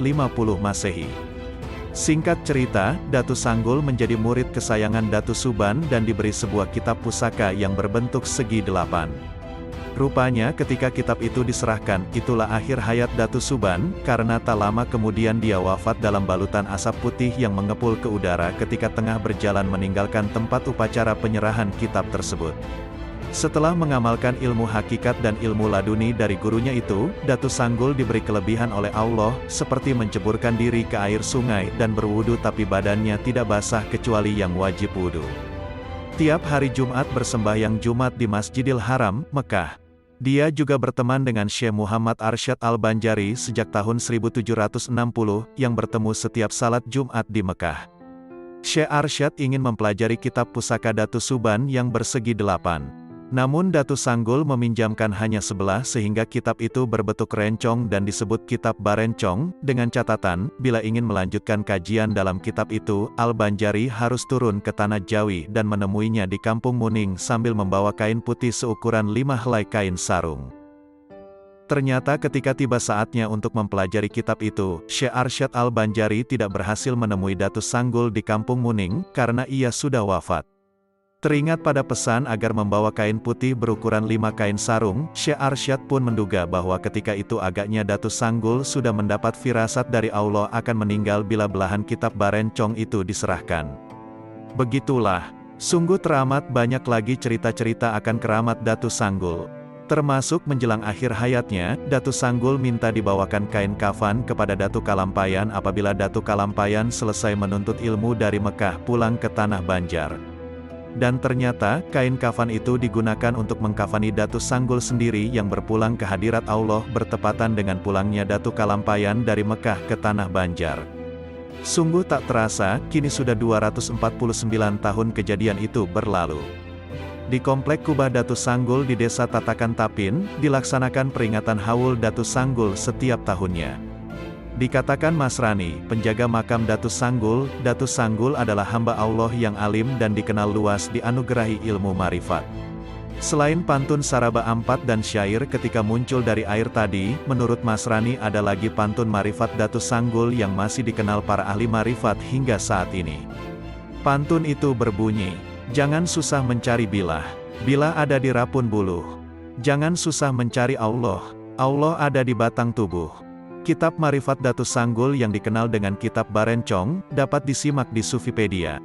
Masehi. Singkat cerita, Datu Sanggul menjadi murid kesayangan Datu Suban dan diberi sebuah kitab pusaka yang berbentuk segi 8. Rupanya ketika kitab itu diserahkan, itulah akhir hayat Datu Suban, karena tak lama kemudian dia wafat dalam balutan asap putih yang mengepul ke udara ketika tengah berjalan meninggalkan tempat upacara penyerahan kitab tersebut. Setelah mengamalkan ilmu hakikat dan ilmu laduni dari gurunya itu, Datu Sanggul diberi kelebihan oleh Allah, seperti menceburkan diri ke air sungai dan berwudu tapi badannya tidak basah kecuali yang wajib wudu. Tiap hari Jumat bersembahyang Jumat di Masjidil Haram, Mekah. Dia juga berteman dengan Syekh Muhammad Arsyad Al-Banjari sejak tahun 1760, yang bertemu setiap salat Jumat di Mekah. Syekh Arsyad ingin mempelajari kitab pusaka Datu Suban yang bersegi 8. Namun Datu Sanggul meminjamkan hanya sebelah sehingga kitab itu berbentuk rencong dan disebut kitab Barencong, dengan catatan, bila ingin melanjutkan kajian dalam kitab itu, Al-Banjari harus turun ke Tanah Jawi dan menemuinya di Kampung Muning sambil membawa kain putih seukuran 5 helai kain sarung. Ternyata ketika tiba saatnya untuk mempelajari kitab itu, Syekh Arsyad Al-Banjari tidak berhasil menemui Datu Sanggul di Kampung Muning, karena ia sudah wafat. Teringat pada pesan agar membawa kain putih berukuran 5 kain sarung, Syekh Arsyad pun menduga bahwa ketika itu agaknya Datu Sanggul sudah mendapat firasat dari Allah akan meninggal bila belahan kitab Barencong itu diserahkan. Begitulah, sungguh teramat banyak lagi cerita-cerita akan keramat Datu Sanggul. Termasuk menjelang akhir hayatnya, Datu Sanggul minta dibawakan kain kafan kepada Datu Kalampayan apabila Datu Kalampayan selesai menuntut ilmu dari Mekah pulang ke Tanah Banjar. Dan ternyata, kain kafan itu digunakan untuk mengkafani Datu Sanggul sendiri yang berpulang ke hadirat Allah bertepatan dengan pulangnya Datu Kalampayan dari Mekah ke Tanah Banjar. Sungguh tak terasa, kini sudah 249 tahun kejadian itu berlalu. Di Komplek Kubah Datu Sanggul di Desa Tatakan Tapin, dilaksanakan peringatan Haul Datu Sanggul setiap tahunnya. Dikatakan Masrani, penjaga makam Datu Sanggul adalah hamba Allah yang alim dan dikenal luas dianugerahi ilmu marifat. Selain pantun Saraba Ampat dan syair ketika muncul dari air tadi, menurut Masrani ada lagi pantun marifat Datu Sanggul yang masih dikenal para ahli marifat hingga saat ini. Pantun itu berbunyi, jangan susah mencari bilah, bilah ada di rapun buluh. Jangan susah mencari Allah, Allah ada di batang tubuh. Kitab Marifat Datu Sanggul yang dikenal dengan Kitab Barencong, dapat disimak di Sufipedia.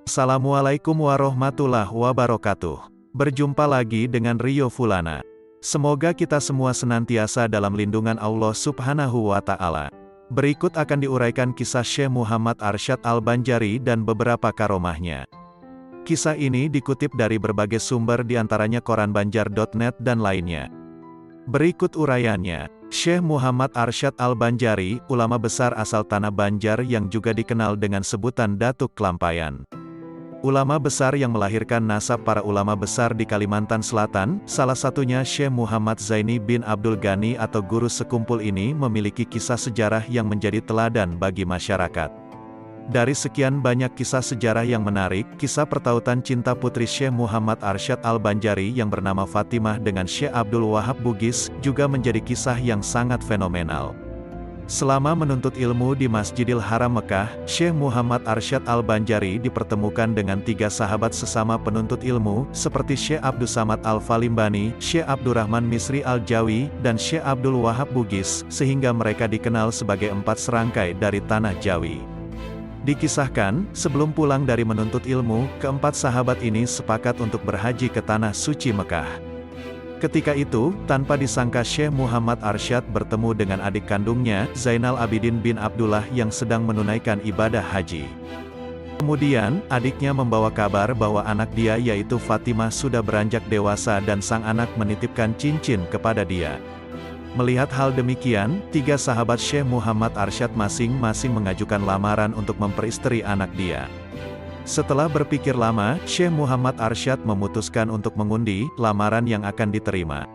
Assalamualaikum warahmatullahi wabarakatuh. Berjumpa lagi dengan Rio Fulana. Semoga kita semua senantiasa dalam lindungan Allah Subhanahu wa Ta'ala. Berikut akan diuraikan kisah Syekh Muhammad Arsyad Al-Banjari dan beberapa karomahnya. Kisah ini dikutip dari berbagai sumber diantaranya koranbanjar.net dan lainnya. Berikut uraiannya. Syekh Muhammad Arsyad Al-Banjari, ulama besar asal Tanah Banjar yang juga dikenal dengan sebutan Datuk Kelampayan. Ulama besar yang melahirkan nasab para ulama besar di Kalimantan Selatan, salah satunya Syekh Muhammad Zaini bin Abdul Ghani atau guru sekumpul ini memiliki kisah sejarah yang menjadi teladan bagi masyarakat. Dari sekian banyak kisah sejarah yang menarik, kisah pertautan cinta putri Syekh Muhammad Arsyad Al-Banjari yang bernama Fatimah dengan Syekh Abdul Wahab Bugis, juga menjadi kisah yang sangat fenomenal. Selama menuntut ilmu di Masjidil Haram Mekah, Syekh Muhammad Arsyad Al-Banjari dipertemukan dengan 3 sahabat sesama penuntut ilmu, seperti Syekh Abdus Samad Al-Falimbani, Syekh Abdurrahman Misri Al-Jawi, dan Syekh Abdul Wahab Bugis, sehingga mereka dikenal sebagai 4 serangkai dari Tanah Jawi. Dikisahkan, sebelum pulang dari menuntut ilmu, keempat sahabat ini sepakat untuk berhaji ke Tanah Suci Mekah. Ketika itu, tanpa disangka Syekh Muhammad Arsyad bertemu dengan adik kandungnya, Zainal Abidin bin Abdullah yang sedang menunaikan ibadah haji. Kemudian, adiknya membawa kabar bahwa anak dia yaitu Fatimah sudah beranjak dewasa dan sang anak menitipkan cincin kepada dia. Melihat hal demikian, tiga sahabat Syekh Muhammad Arsyad masing-masing mengajukan lamaran untuk memperistri anak dia. Setelah berpikir lama, Syekh Muhammad Arsyad memutuskan untuk mengundi lamaran yang akan diterima.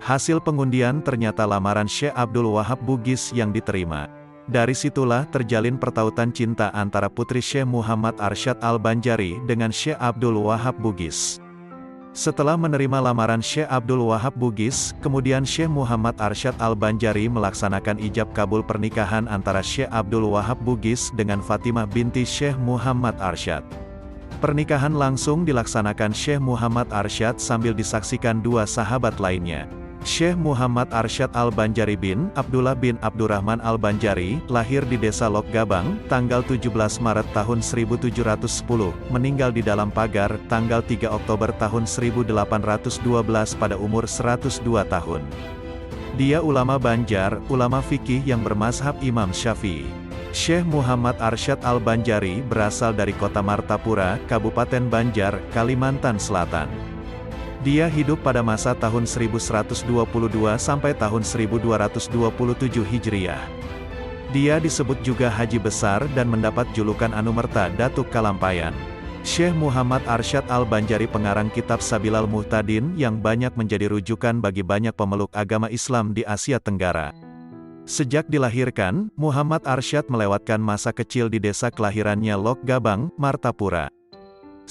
Hasil pengundian ternyata lamaran Syekh Abdul Wahab Bugis yang diterima. Dari situlah terjalin pertautan cinta antara putri Syekh Muhammad Arsyad Al-Banjari dengan Syekh Abdul Wahab Bugis. Setelah menerima lamaran Syekh Abdul Wahab Bugis, kemudian Syekh Muhammad Arsyad Al-Banjari melaksanakan ijab kabul pernikahan antara Syekh Abdul Wahab Bugis dengan Fatimah binti Syekh Muhammad Arsyad. Pernikahan langsung dilaksanakan Syekh Muhammad Arsyad sambil disaksikan dua sahabat lainnya. Syekh Muhammad Arsyad Al-Banjari bin Abdullah bin Abdurrahman Al-Banjari, lahir di desa Lok Gabang, tanggal 17 Maret tahun 1710, meninggal di dalam pagar, tanggal 3 Oktober tahun 1812 pada umur 102 tahun. Dia ulama Banjar, ulama fikih yang bermazhab Imam Syafi'i. Syekh Muhammad Arsyad Al-Banjari berasal dari kota Martapura, Kabupaten Banjar, Kalimantan Selatan. Dia hidup pada masa tahun 1122 sampai tahun 1227 Hijriah. Dia disebut juga Haji Besar dan mendapat julukan Anumerta Datuk Kalampayan. Syekh Muhammad Arsyad Al-Banjari pengarang kitab Sabilal Muhtadin yang banyak menjadi rujukan bagi banyak pemeluk agama Islam di Asia Tenggara. Sejak dilahirkan, Muhammad Arsyad melewatkan masa kecil di desa kelahirannya Lok Gabang, Martapura.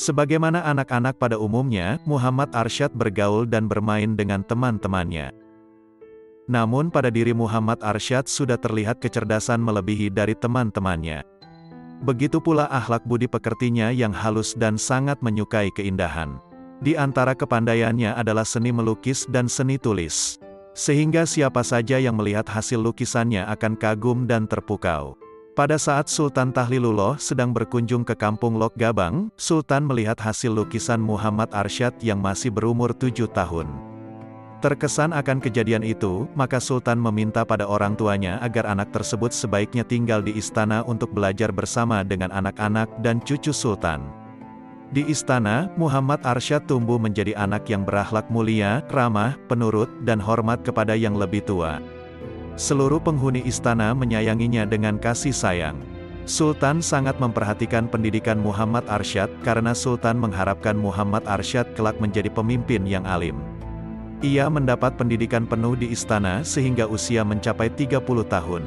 Sebagaimana anak-anak pada umumnya, Muhammad Arsyad bergaul dan bermain dengan teman-temannya. Namun pada diri Muhammad Arsyad sudah terlihat kecerdasan melebihi dari teman-temannya. Begitu pula akhlak budi pekertinya yang halus dan sangat menyukai keindahan. Di antara kepandaiannya adalah seni melukis dan seni tulis. Sehingga siapa saja yang melihat hasil lukisannya akan kagum dan terpukau. Pada saat Sultan Tahlilullah sedang berkunjung ke kampung Lok Gabang, Sultan melihat hasil lukisan Muhammad Arsyad yang masih berumur 7 tahun. Terkesan akan kejadian itu, maka Sultan meminta pada orang tuanya agar anak tersebut sebaiknya tinggal di istana untuk belajar bersama dengan anak-anak dan cucu Sultan. Di istana, Muhammad Arsyad tumbuh menjadi anak yang berakhlak mulia, ramah, penurut, dan hormat kepada yang lebih tua. Seluruh penghuni istana menyayanginya dengan kasih sayang. Sultan sangat memperhatikan pendidikan Muhammad Arsyad karena Sultan mengharapkan Muhammad Arsyad kelak menjadi pemimpin yang alim. Ia mendapat pendidikan penuh di istana sehingga usia mencapai 30 tahun.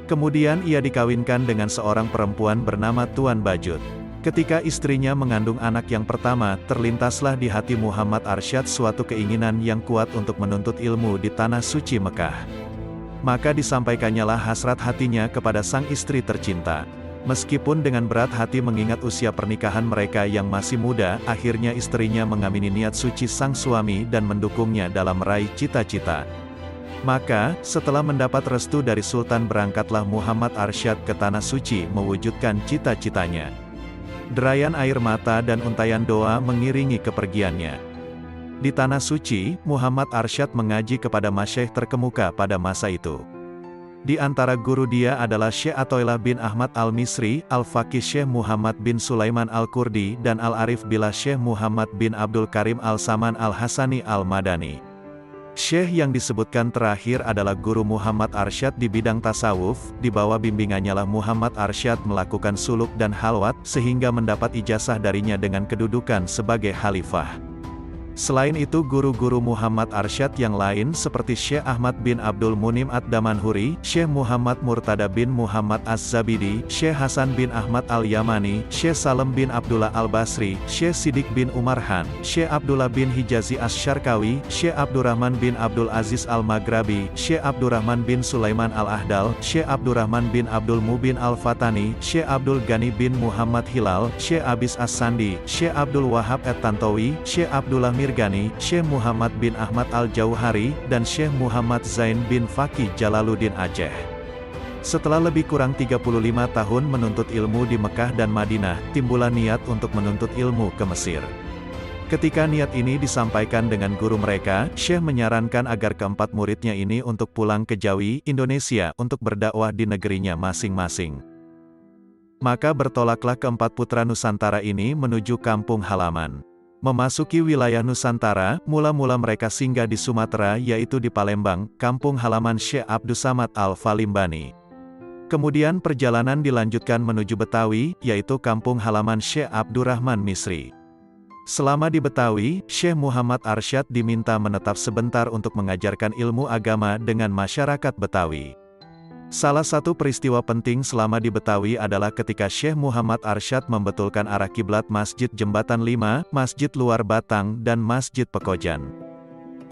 Kemudian ia dikawinkan dengan seorang perempuan bernama Tuan Bajut. Ketika istrinya mengandung anak yang pertama, terlintaslah di hati Muhammad Arsyad suatu keinginan yang kuat untuk menuntut ilmu di tanah suci Mekah. Maka disampaikannya hasrat hatinya kepada sang istri tercinta. Meskipun dengan berat hati mengingat usia pernikahan mereka yang masih muda, akhirnya istrinya mengamini niat suci sang suami dan mendukungnya dalam meraih cita-cita. Maka, setelah mendapat restu dari Sultan berangkatlah Muhammad Arsyad ke tanah suci mewujudkan cita-citanya. Derayan air mata dan untayan doa mengiringi kepergiannya. Di tanah suci, Muhammad Arsyad mengaji kepada masyayikh terkemuka pada masa itu. Di antara guru dia adalah Syekh Athoillah bin Ahmad Al-Misri, Al-Faqih Syekh Muhammad bin Sulaiman Al-Kurdi dan Al-Arif Billah Syekh Muhammad bin Abdul Karim Al-Saman Al-Hasani Al-Madani. Syekh yang disebutkan terakhir adalah guru Muhammad Arsyad di bidang tasawuf, di bawah bimbingannya lah Muhammad Arsyad melakukan suluk dan halwat, sehingga mendapat ijazah darinya dengan kedudukan sebagai khalifah. Selain itu guru-guru Muhammad Arsyad yang lain seperti Syekh Ahmad bin Abdul Munim Ad-Damanhuri, Syekh Muhammad Murtada bin Muhammad Az-Zabidi, Syekh Hasan bin Ahmad Al-Yamani, Syekh Salem bin Abdullah Al-Basri, Syekh Sidik bin Umar Han, Syekh Abdullah bin Hijazi Asy-Syarkawi, Syekh Abdurrahman bin Abdul Aziz Al-Maghrabi, Syekh Abdurrahman bin Sulaiman Al-Ahdal, Syekh Abdurrahman bin Abdul Mubin Al-Fatani, Syekh Abdul Ghani bin Muhammad Hilal, Syekh Abis As-Sandi, Syekh Abdul Wahab At-Tantawi, Syekh Abdullah Mirgani, Syekh Muhammad bin Ahmad Al-Jauhari, dan Syekh Muhammad Zain bin Faqih Jalaluddin Aceh. Setelah lebih kurang 35 tahun menuntut ilmu di Mekah dan Madinah, timbullah niat untuk menuntut ilmu ke Mesir. Ketika niat ini disampaikan dengan guru mereka, Syekh menyarankan agar keempat muridnya ini untuk pulang ke Jawi, Indonesia, untuk berdakwah di negerinya masing-masing. Maka bertolaklah keempat putra Nusantara ini menuju kampung halaman. Memasuki wilayah Nusantara, mula-mula mereka singgah di Sumatera yaitu di Palembang, kampung halaman Syekh Abdussamad Al-Falimbani. Kemudian perjalanan dilanjutkan menuju Betawi, yaitu kampung halaman Syekh Abdurrahman Misri. Selama di Betawi, Syekh Muhammad Arsyad diminta menetap sebentar untuk mengajarkan ilmu agama dengan masyarakat Betawi. Salah satu peristiwa penting selama di Betawi adalah ketika Syekh Muhammad Arsyad membetulkan arah kiblat Masjid Jembatan 5, Masjid Luar Batang, dan Masjid Pekojan.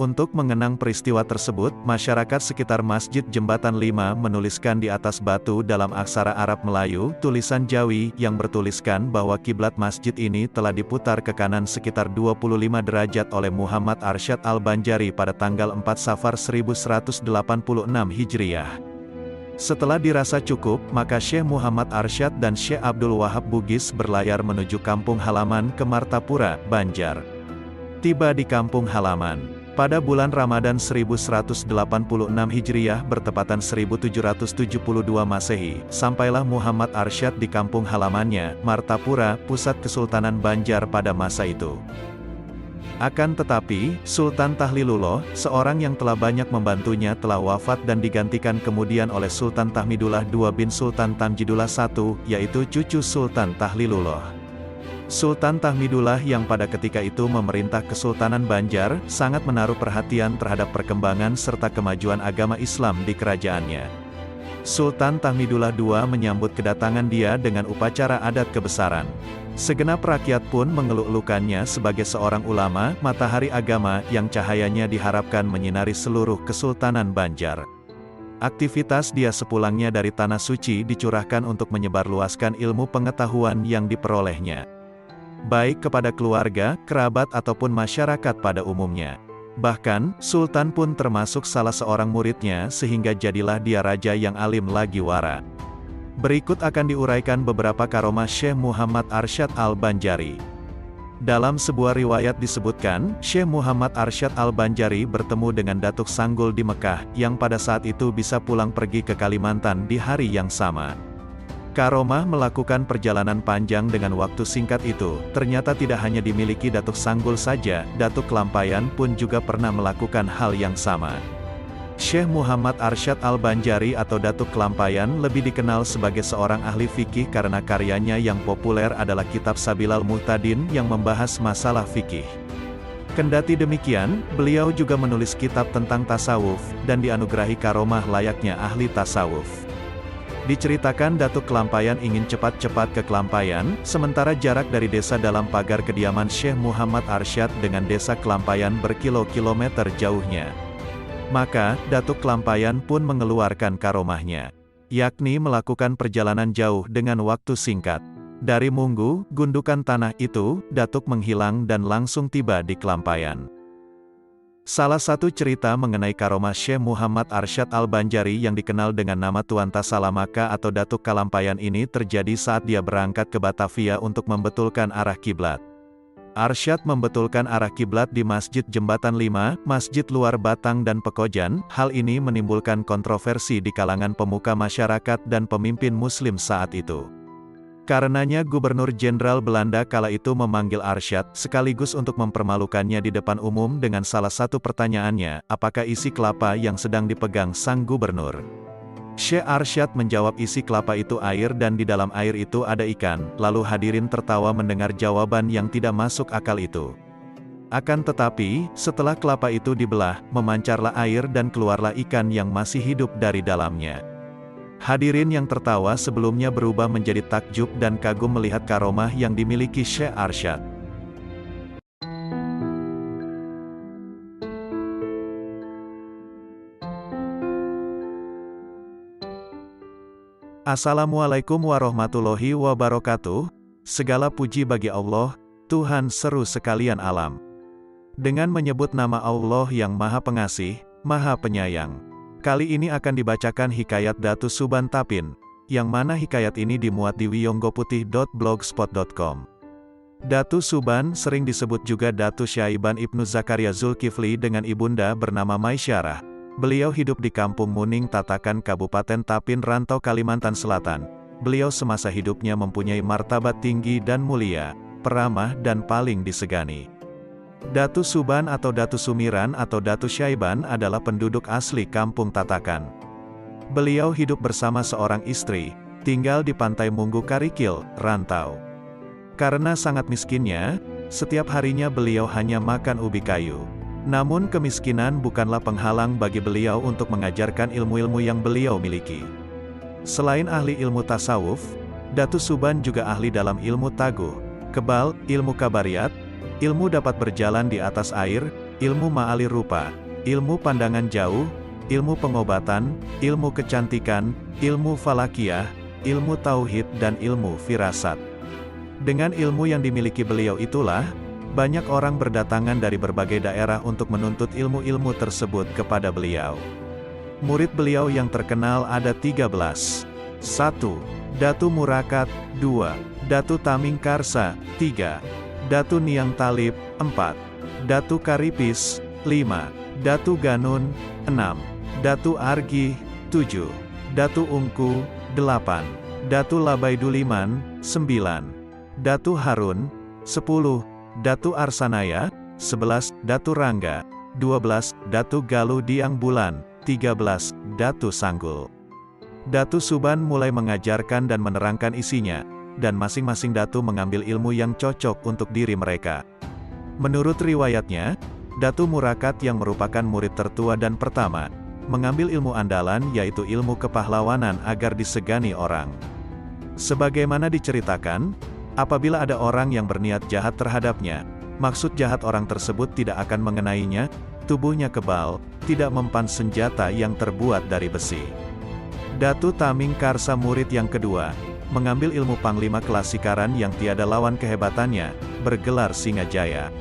Untuk mengenang peristiwa tersebut, masyarakat sekitar Masjid Jembatan 5 menuliskan di atas batu dalam aksara Arab Melayu, tulisan Jawi, yang bertuliskan bahwa kiblat masjid ini telah diputar ke kanan sekitar 25 derajat oleh Muhammad Arsyad Al-Banjari pada tanggal 4 Safar 1186 Hijriah. Setelah dirasa cukup, maka Syekh Muhammad Arsyad dan Syekh Abdul Wahab Bugis berlayar menuju kampung halaman ke Martapura, Banjar. Tiba di kampung halaman pada bulan Ramadan 1186 Hijriah bertepatan 1772 Masehi, sampailah Muhammad Arsyad di kampung halamannya, Martapura, pusat Kesultanan Banjar pada masa itu. Akan tetapi, Sultan Tahlilullah, seorang yang telah banyak membantunya telah wafat dan digantikan kemudian oleh Sultan Tahmidullah II bin Sultan Tamjidullah I, yaitu cucu Sultan Tahlilullah. Sultan Tahmidullah yang pada ketika itu memerintah Kesultanan Banjar, sangat menaruh perhatian terhadap perkembangan serta kemajuan agama Islam di kerajaannya. Sultan Tahmidullah II menyambut kedatangan dia dengan upacara adat kebesaran. Segenap rakyat pun mengeluk-elukannya sebagai seorang ulama, matahari agama, yang cahayanya diharapkan menyinari seluruh Kesultanan Banjar. Aktivitas dia sepulangnya dari Tanah Suci dicurahkan untuk menyebarluaskan ilmu pengetahuan yang diperolehnya, baik kepada keluarga, kerabat ataupun masyarakat pada umumnya. Bahkan, Sultan pun termasuk salah seorang muridnya sehingga jadilah dia raja yang alim lagi wara. Berikut akan diuraikan beberapa karomah Syekh Muhammad Arsyad Al-Banjari. Dalam sebuah riwayat disebutkan, Syekh Muhammad Arsyad Al-Banjari bertemu dengan Datuk Sanggul di Mekah, yang pada saat itu bisa pulang pergi ke Kalimantan di hari yang sama. Karomah melakukan perjalanan panjang dengan waktu singkat itu, ternyata tidak hanya dimiliki Datuk Sanggul saja, Datuk Kelampayan pun juga pernah melakukan hal yang sama. Syekh Muhammad Arsyad Al-Banjari atau Datuk Kelampayan lebih dikenal sebagai seorang ahli fikih karena karyanya yang populer adalah kitab Sabilal Muhtadin yang membahas masalah fikih. Kendati demikian, beliau juga menulis kitab tentang tasawuf, dan dianugerahi karomah layaknya ahli tasawuf. Diceritakan Datuk Kelampayan ingin cepat-cepat ke Kelampayan, sementara jarak dari desa dalam pagar kediaman Syekh Muhammad Arsyad dengan desa Kelampayan berkilo-kilometer jauhnya. Maka, Datuk Kelampayan pun mengeluarkan karomahnya, yakni melakukan perjalanan jauh dengan waktu singkat. Dari Munggu, gundukan tanah itu, Datuk menghilang dan langsung tiba di Kelampayan. Salah satu cerita mengenai karomah Syekh Muhammad Arsyad Al-Banjari yang dikenal dengan nama Tuan Tasalamaka atau Datuk Kelampayan ini terjadi saat dia berangkat ke Batavia untuk membetulkan arah kiblat. Arsyad membetulkan arah kiblat di Masjid Jembatan 5, Masjid Luar Batang dan Pekojan. Hal ini menimbulkan kontroversi di kalangan pemuka masyarakat dan pemimpin Muslim saat itu. Karenanya Gubernur Jenderal Belanda kala itu memanggil Arsyad, sekaligus untuk mempermalukannya di depan umum dengan salah satu pertanyaannya, apakah isi kelapa yang sedang dipegang sang gubernur? Syekh Arsyad menjawab isi kelapa itu air dan di dalam air itu ada ikan, lalu hadirin tertawa mendengar jawaban yang tidak masuk akal itu. Akan tetapi, setelah kelapa itu dibelah, memancarlah air dan keluarlah ikan yang masih hidup dari dalamnya. Hadirin yang tertawa sebelumnya berubah menjadi takjub dan kagum melihat karomah yang dimiliki Syekh Arsyad. Assalamualaikum warahmatullahi wabarakatuh. Segala puji bagi Allah, Tuhan seru sekalian alam. Dengan menyebut nama Allah yang Maha Pengasih, Maha Penyayang. Kali ini akan dibacakan hikayat Datu Suban Tapin, yang mana hikayat ini dimuat di wiyonggoputih.blogspot.com. Datu Suban sering disebut juga Datu Syaiban Ibnu Zakaria Zulkifli dengan ibunda bernama Maisyarah. Beliau hidup di Kampung Muning Tatakan Kabupaten Tapin Rantau Kalimantan Selatan. beliau semasa hidupnya mempunyai martabat tinggi dan mulia, peramah dan paling disegani. Datu Suban atau Datu Sumiran atau Datu Syaiban adalah penduduk asli Kampung Tatakan. Beliau hidup bersama seorang istri, tinggal di Pantai Munggu Karikil, Rantau. Karena sangat miskinnya, setiap harinya beliau hanya makan ubi kayu. Namun kemiskinan bukanlah penghalang bagi beliau untuk mengajarkan ilmu-ilmu yang beliau miliki. Selain ahli ilmu tasawuf, Datu Suban juga ahli dalam ilmu taguh, kebal, ilmu kabariyat, ilmu dapat berjalan di atas air, ilmu ma'ali rupa, ilmu pandangan jauh, ilmu pengobatan, ilmu kecantikan, ilmu falakiyah, ilmu tauhid dan ilmu firasat. Dengan ilmu yang dimiliki beliau itulah, banyak orang berdatangan dari berbagai daerah untuk menuntut ilmu-ilmu tersebut kepada beliau. Murid beliau yang terkenal ada 13. 1. Datu Murakat. 2. Datu Taming Karsa. 3. Datu Niang Talib. 4. Datu Karipis. 5. Datu Ganun. 6. Datu Argi. 7. Datu Ungku. 8. Datu Labaiduliman. 9. Datu Harun. 10. Datu Arsanaya. 11. Datu Rangga. 12. Datu Galuh Diang Bulan. 13. Datu Sanggul. Datu Suban mulai mengajarkan dan menerangkan isinya, dan masing-masing datu mengambil ilmu yang cocok untuk diri mereka. Menurut riwayatnya, Datu Murakat yang merupakan murid tertua dan pertama, mengambil ilmu andalan yaitu ilmu kepahlawanan agar disegani orang. Sebagaimana diceritakan, apabila ada orang yang berniat jahat terhadapnya, maksud jahat orang tersebut tidak akan mengenainya, tubuhnya kebal, tidak mempan senjata yang terbuat dari besi. Datu Taming Karsa murid yang kedua, mengambil ilmu Panglima Kelasikaran yang tiada lawan kehebatannya, bergelar Singajaya.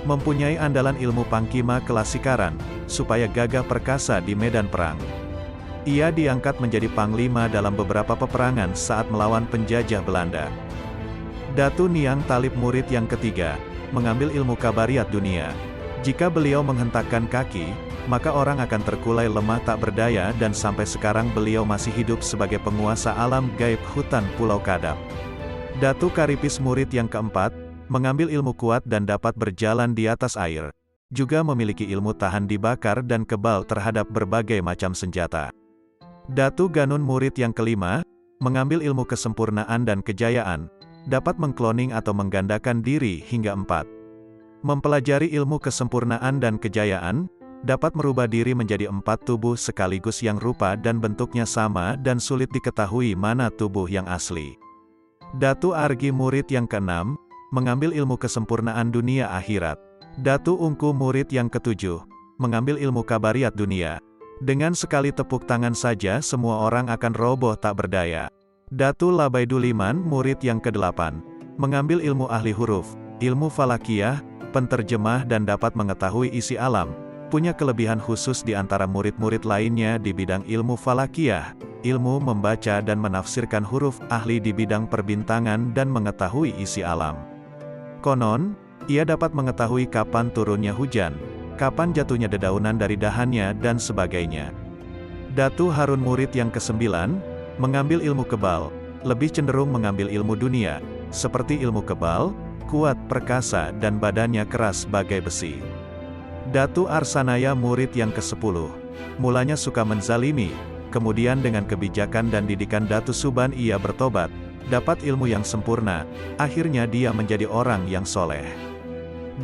Mempunyai andalan ilmu Pangkima Kelasikaran, supaya gagah perkasa di medan perang. Ia diangkat menjadi Panglima dalam beberapa peperangan saat melawan penjajah Belanda. Datu Niang Talib murid yang ketiga, mengambil ilmu kabariyat dunia. Jika beliau menghentakkan kaki, maka orang akan terkulai lemah tak berdaya dan sampai sekarang beliau masih hidup sebagai penguasa alam gaib hutan Pulau Kadap. Datu Karipis murid yang keempat, mengambil ilmu kuat dan dapat berjalan di atas air. Juga memiliki ilmu tahan dibakar dan kebal terhadap berbagai macam senjata. Datu Ganun murid yang kelima, mengambil ilmu kesempurnaan dan kejayaan, dapat mengkloning atau menggandakan diri hingga 4. Mempelajari ilmu kesempurnaan dan kejayaan, dapat merubah diri menjadi 4 tubuh sekaligus yang rupa dan bentuknya sama dan sulit diketahui mana tubuh yang asli. Datu Argi murid yang keenam, mengambil ilmu kesempurnaan dunia akhirat. Datu Ungku murid yang ketujuh, mengambil ilmu kabariyat dunia. Dengan sekali tepuk tangan saja semua orang akan roboh tak berdaya. Datu Labaiduliman murid yang kedelapan, mengambil ilmu ahli huruf, ilmu falakiyah, penterjemah dan dapat mengetahui isi alam. Punya kelebihan khusus di antara murid-murid lainnya di bidang ilmu falakiyah, ilmu membaca dan menafsirkan huruf, ahli di bidang perbintangan dan mengetahui isi alam. Konon, ia dapat mengetahui kapan turunnya hujan, kapan jatuhnya dedaunan dari dahannya dan sebagainya. Datu Harun murid yang kesembilan, mengambil ilmu kebal, lebih cenderung mengambil ilmu dunia, seperti ilmu kebal, kuat, perkasa dan badannya keras bagai besi. Datu Arsanaya murid yang ke-10, mulanya suka menzalimi, kemudian dengan kebijakan dan didikan Datu Suban ia bertobat, dapat ilmu yang sempurna, akhirnya dia menjadi orang yang soleh.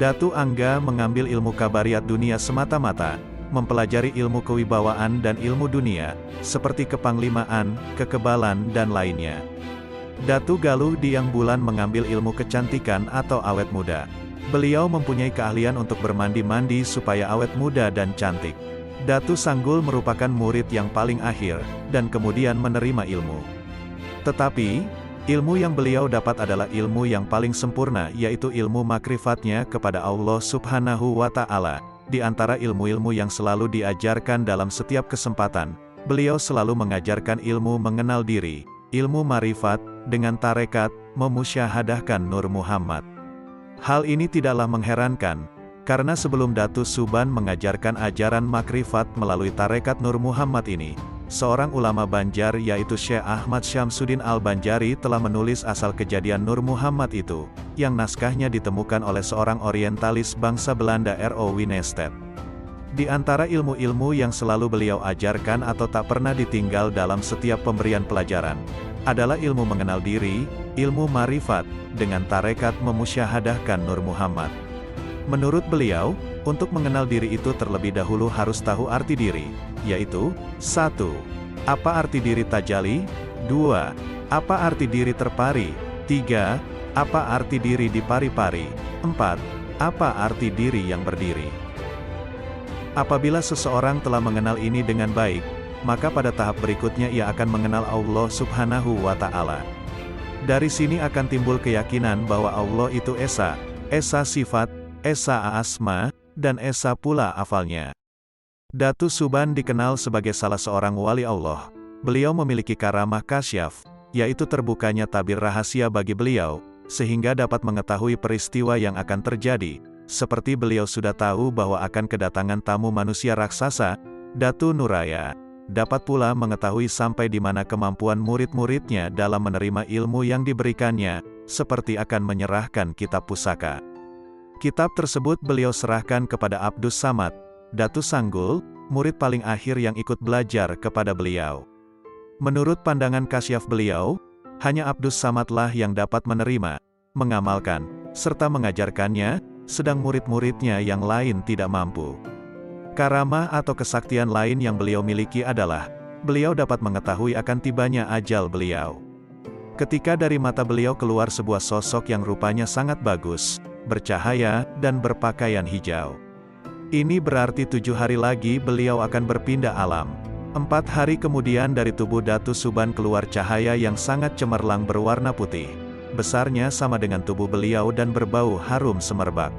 Datu Angga mengambil ilmu kabariyat dunia semata-mata, mempelajari ilmu kewibawaan dan ilmu dunia, seperti kepanglimaan, kekebalan dan lainnya. Datu Galuh Diang Bulan mengambil ilmu kecantikan atau awet muda. Beliau mempunyai keahlian untuk bermandi-mandi supaya awet muda dan cantik. Datu Sanggul merupakan murid yang paling akhir, dan kemudian menerima ilmu. Tetapi, ilmu yang beliau dapat adalah ilmu yang paling sempurna yaitu ilmu makrifatnya kepada Allah Subhanahu wa Ta'ala. Di antara ilmu-ilmu yang selalu diajarkan dalam setiap kesempatan, beliau selalu mengajarkan ilmu mengenal diri, ilmu marifat, dengan tarekat, memusyahadahkan Nur Muhammad. Hal ini tidaklah mengherankan, karena sebelum Datu Suban mengajarkan ajaran makrifat melalui tarekat Nur Muhammad ini, seorang ulama Banjar yaitu Syekh Ahmad Syamsuddin Al-Banjari telah menulis asal kejadian Nur Muhammad itu, yang naskahnya ditemukan oleh seorang orientalis bangsa Belanda R.O. Winestedt. Di antara ilmu-ilmu yang selalu beliau ajarkan atau tak pernah ditinggal dalam setiap pemberian pelajaran, adalah ilmu mengenal diri, ilmu marifat, dengan tarekat memusyahadahkan Nur Muhammad. Menurut beliau, untuk mengenal diri itu terlebih dahulu harus tahu arti diri, yaitu, 1. Apa arti diri tajali? 2. Apa arti diri terpari? 3. Apa arti diri dipari-pari? 4. Apa arti diri yang berdiri? Apabila seseorang telah mengenal ini dengan baik, maka pada tahap berikutnya ia akan mengenal Allah Subhanahu wa Ta'ala. Dari sini akan timbul keyakinan bahwa Allah itu Esa, Esa sifat, Esa asma, dan Esa pula afalnya. Datu Suban dikenal sebagai salah seorang wali Allah. Beliau memiliki karamah kasyaf, yaitu terbukanya tabir rahasia bagi beliau, sehingga dapat mengetahui peristiwa yang akan terjadi. Seperti beliau sudah tahu bahwa akan kedatangan tamu manusia raksasa, Datu Nuraya. Dapat pula mengetahui sampai di mana kemampuan murid-muridnya dalam menerima ilmu yang diberikannya, seperti akan menyerahkan kitab pusaka. Kitab tersebut beliau serahkan kepada Abdus Samad, Datu Sanggul, murid paling akhir yang ikut belajar kepada beliau. Menurut pandangan kasyaf beliau, hanya Abdus Samadlah yang dapat menerima, mengamalkan, serta mengajarkannya, sedang murid-muridnya yang lain tidak mampu. Karamah atau kesaktian lain yang beliau miliki adalah, beliau dapat mengetahui akan tibanya ajal beliau. Ketika dari mata beliau keluar sebuah sosok yang rupanya sangat bagus, bercahaya, dan berpakaian hijau. Ini berarti 7 hari lagi beliau akan berpindah alam. 4 hari kemudian dari tubuh Datu Suban keluar cahaya yang sangat cemerlang berwarna putih. Besarnya sama dengan tubuh beliau dan berbau harum semerbak.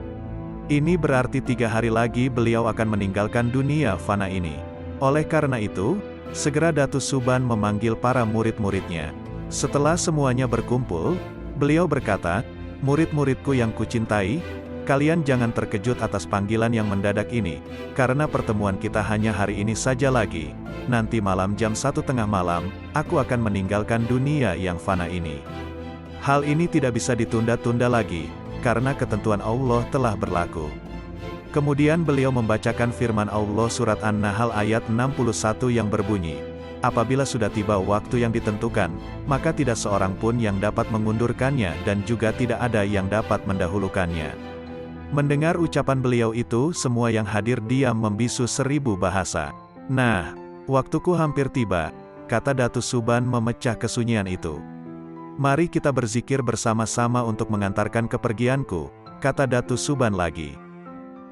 Ini berarti 3 hari lagi beliau akan meninggalkan dunia fana ini. Oleh karena itu, segera Datu Suban memanggil para murid-muridnya. Setelah semuanya berkumpul, beliau berkata, "Murid-muridku yang kucintai, kalian jangan terkejut atas panggilan yang mendadak ini, karena pertemuan kita hanya hari ini saja lagi. Nanti malam jam 1:30 malam, aku akan meninggalkan dunia yang fana ini. Hal ini tidak bisa ditunda-tunda lagi, karena ketentuan Allah telah berlaku." Kemudian beliau membacakan firman Allah surat An-Nahl ayat 61 yang berbunyi, "Apabila sudah tiba waktu yang ditentukan, maka tidak seorang pun yang dapat mengundurkannya dan juga tidak ada yang dapat mendahulukannya." Mendengar ucapan beliau itu, semua yang hadir diam membisu 1000 bahasa. "Nah, waktuku hampir tiba," kata Datu Suban memecah kesunyian itu. "Mari kita berzikir bersama-sama untuk mengantarkan kepergianku," kata Datu Suban lagi.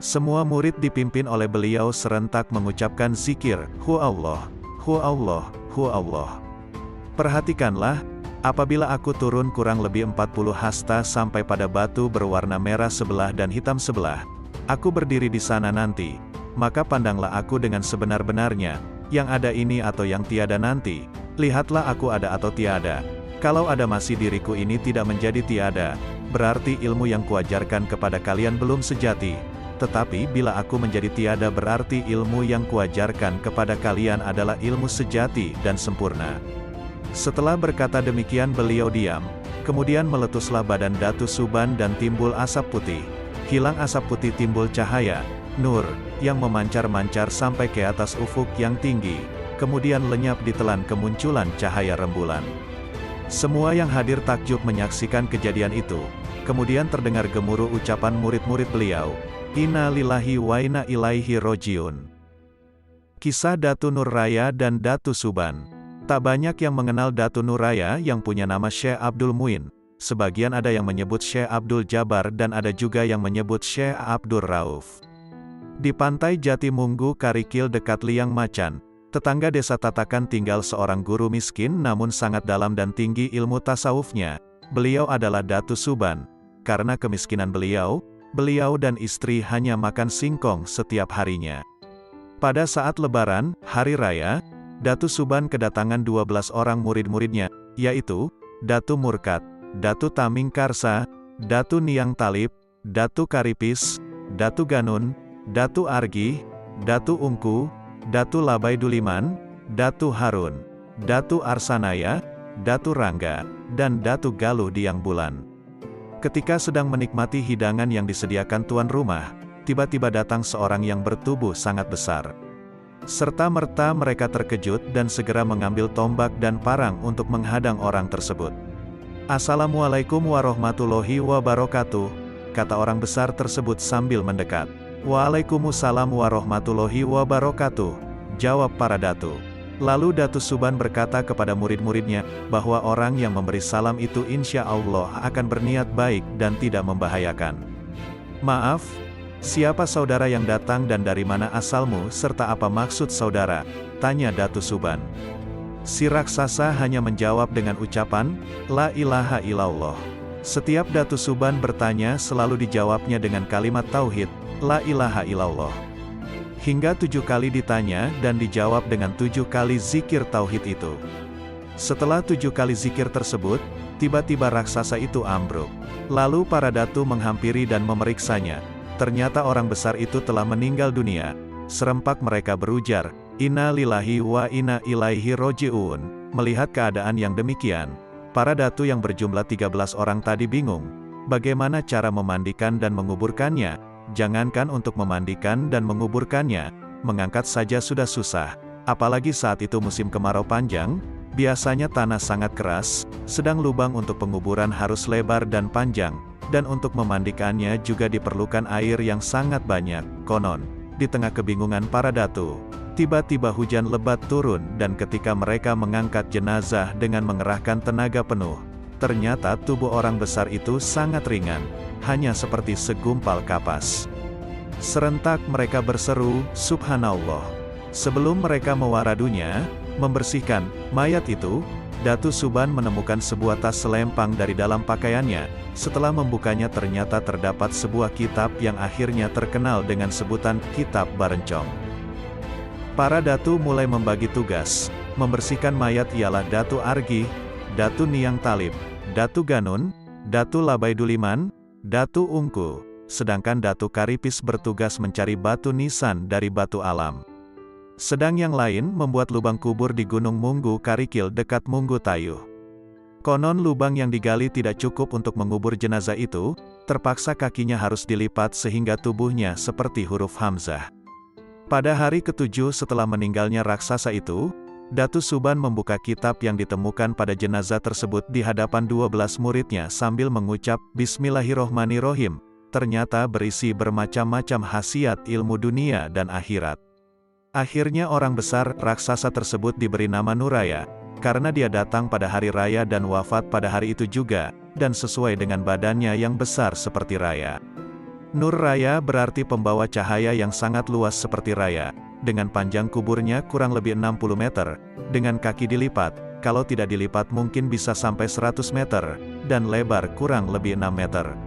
Semua murid dipimpin oleh beliau serentak mengucapkan zikir, "Hu Allah, Hu Allah, Hu Allah." Perhatikanlah, apabila aku turun kurang lebih 40 hasta sampai pada batu berwarna merah sebelah dan hitam sebelah, aku berdiri di sana nanti, maka pandanglah aku dengan sebenar-benarnya, yang ada ini atau yang tiada nanti, lihatlah aku ada atau tiada. Kalau ada masih diriku ini tidak menjadi tiada, berarti ilmu yang kuajarkan kepada kalian belum sejati. Tetapi bila aku menjadi tiada berarti ilmu yang kuajarkan kepada kalian adalah ilmu sejati dan sempurna. Setelah berkata demikian beliau diam, kemudian meletuslah badan Datu Suban dan timbul asap putih. Hilang asap putih timbul cahaya, nur, yang memancar-mancar sampai ke atas ufuk yang tinggi, kemudian lenyap ditelan kemunculan cahaya rembulan. Semua yang hadir takjub menyaksikan kejadian itu. Kemudian terdengar gemuruh ucapan murid-murid beliau, "Inna lillahi wa inna ilaihi rojiun." Kisah Datu Nuraya dan Datu Suban. Tak banyak yang mengenal Datu Nuraya yang punya nama Syekh Abdul Muin. Sebagian ada yang menyebut Syekh Abdul Jabar dan ada juga yang menyebut Syekh Abdul Rauf. Di pantai Jatimunggu Karikil dekat Liang Macan, tetangga desa Tatakan tinggal seorang guru miskin namun sangat dalam dan tinggi ilmu tasawufnya. Beliau adalah Datu Suban. Karena kemiskinan beliau dan istri hanya makan singkong setiap harinya. Pada saat Lebaran, Hari Raya, Datu Suban kedatangan 12 orang murid-muridnya, yaitu, Datu Murkat, Datu Taming Karsa, Datu Niang Talib, Datu Karipis, Datu Ganun, Datu Argi, Datu Ungku, Datu Labai Duliman, Datu Harun, Datu Arsanaya, Datu Rangga, dan Datu Galuh Diang Bulan. Ketika sedang menikmati hidangan yang disediakan tuan rumah, tiba-tiba datang seorang yang bertubuh sangat besar. Serta-merta mereka terkejut dan segera mengambil tombak dan parang untuk menghadang orang tersebut. "Assalamualaikum warahmatullahi wabarakatuh," kata orang besar tersebut sambil mendekat. "Waalaikumsalam warahmatullahi wabarakatuh," jawab para datu. Lalu Datu Suban berkata kepada murid-muridnya, bahwa orang yang memberi salam itu insya Allah akan berniat baik dan tidak membahayakan. "Maaf, siapa saudara yang datang dan dari mana asalmu serta apa maksud saudara?" tanya Datu Suban. Si raksasa hanya menjawab dengan ucapan, "La ilaha illallah." Setiap Datu Suban bertanya selalu dijawabnya dengan kalimat tauhid, "La ilaha illallah." Hingga 7 kali ditanya dan dijawab dengan 7 kali zikir tauhid itu. Setelah 7 kali zikir tersebut, tiba-tiba raksasa itu ambruk. Lalu para datu menghampiri dan memeriksanya. Ternyata orang besar itu telah meninggal dunia. Serempak mereka berujar, "Inna lillahi wa inna ilaihi roji'un." Melihat keadaan yang demikian, para datu yang berjumlah 13 orang tadi bingung. Bagaimana cara memandikan dan menguburkannya? Jangankan untuk memandikan dan menguburkannya, mengangkat saja sudah susah. Apalagi saat itu musim kemarau panjang, biasanya tanah sangat keras, sedang lubang untuk penguburan harus lebar dan panjang, dan untuk memandikannya juga diperlukan air yang sangat banyak. Konon, di tengah kebingungan para datu, tiba-tiba hujan lebat turun dan ketika mereka mengangkat jenazah dengan mengerahkan tenaga penuh, ternyata tubuh orang besar itu sangat ringan, hanya seperti segumpal kapas. Serentak mereka berseru, "Subhanallah." Sebelum mereka mewaradunya, membersihkan mayat itu, Datu Suban menemukan sebuah tas selempang dari dalam pakaiannya. Setelah membukanya ternyata terdapat sebuah kitab yang akhirnya terkenal dengan sebutan Kitab Barencong. Para datu mulai membagi tugas. Membersihkan mayat ialah Datu Argi, Datu Niang Talib, Datu Ganun, Datu Labaiduliman, Datu Ungku, sedangkan Datu Karipis bertugas mencari batu nisan dari batu alam. Sedang yang lain membuat lubang kubur di Gunung Munggu Karikil dekat Munggu Tayuh. Konon lubang yang digali tidak cukup untuk mengubur jenazah itu, terpaksa kakinya harus dilipat sehingga tubuhnya seperti huruf Hamzah. Pada hari ke-7 setelah meninggalnya raksasa itu, Datu Suban membuka kitab yang ditemukan pada jenazah tersebut di hadapan 12 muridnya sambil mengucap, "Bismillahirrohmanirrohim." Ternyata berisi bermacam-macam khasiat ilmu dunia dan akhirat. Akhirnya orang besar, raksasa tersebut diberi nama Nuraya, karena dia datang pada hari raya dan wafat pada hari itu juga, dan sesuai dengan badannya yang besar seperti raya. Nur Raya berarti pembawa cahaya yang sangat luas seperti raya. Dengan panjang kuburnya kurang lebih 60 meter, dengan kaki dilipat, kalau tidak dilipat mungkin bisa sampai 100 meter, dan lebar kurang lebih 6 meter.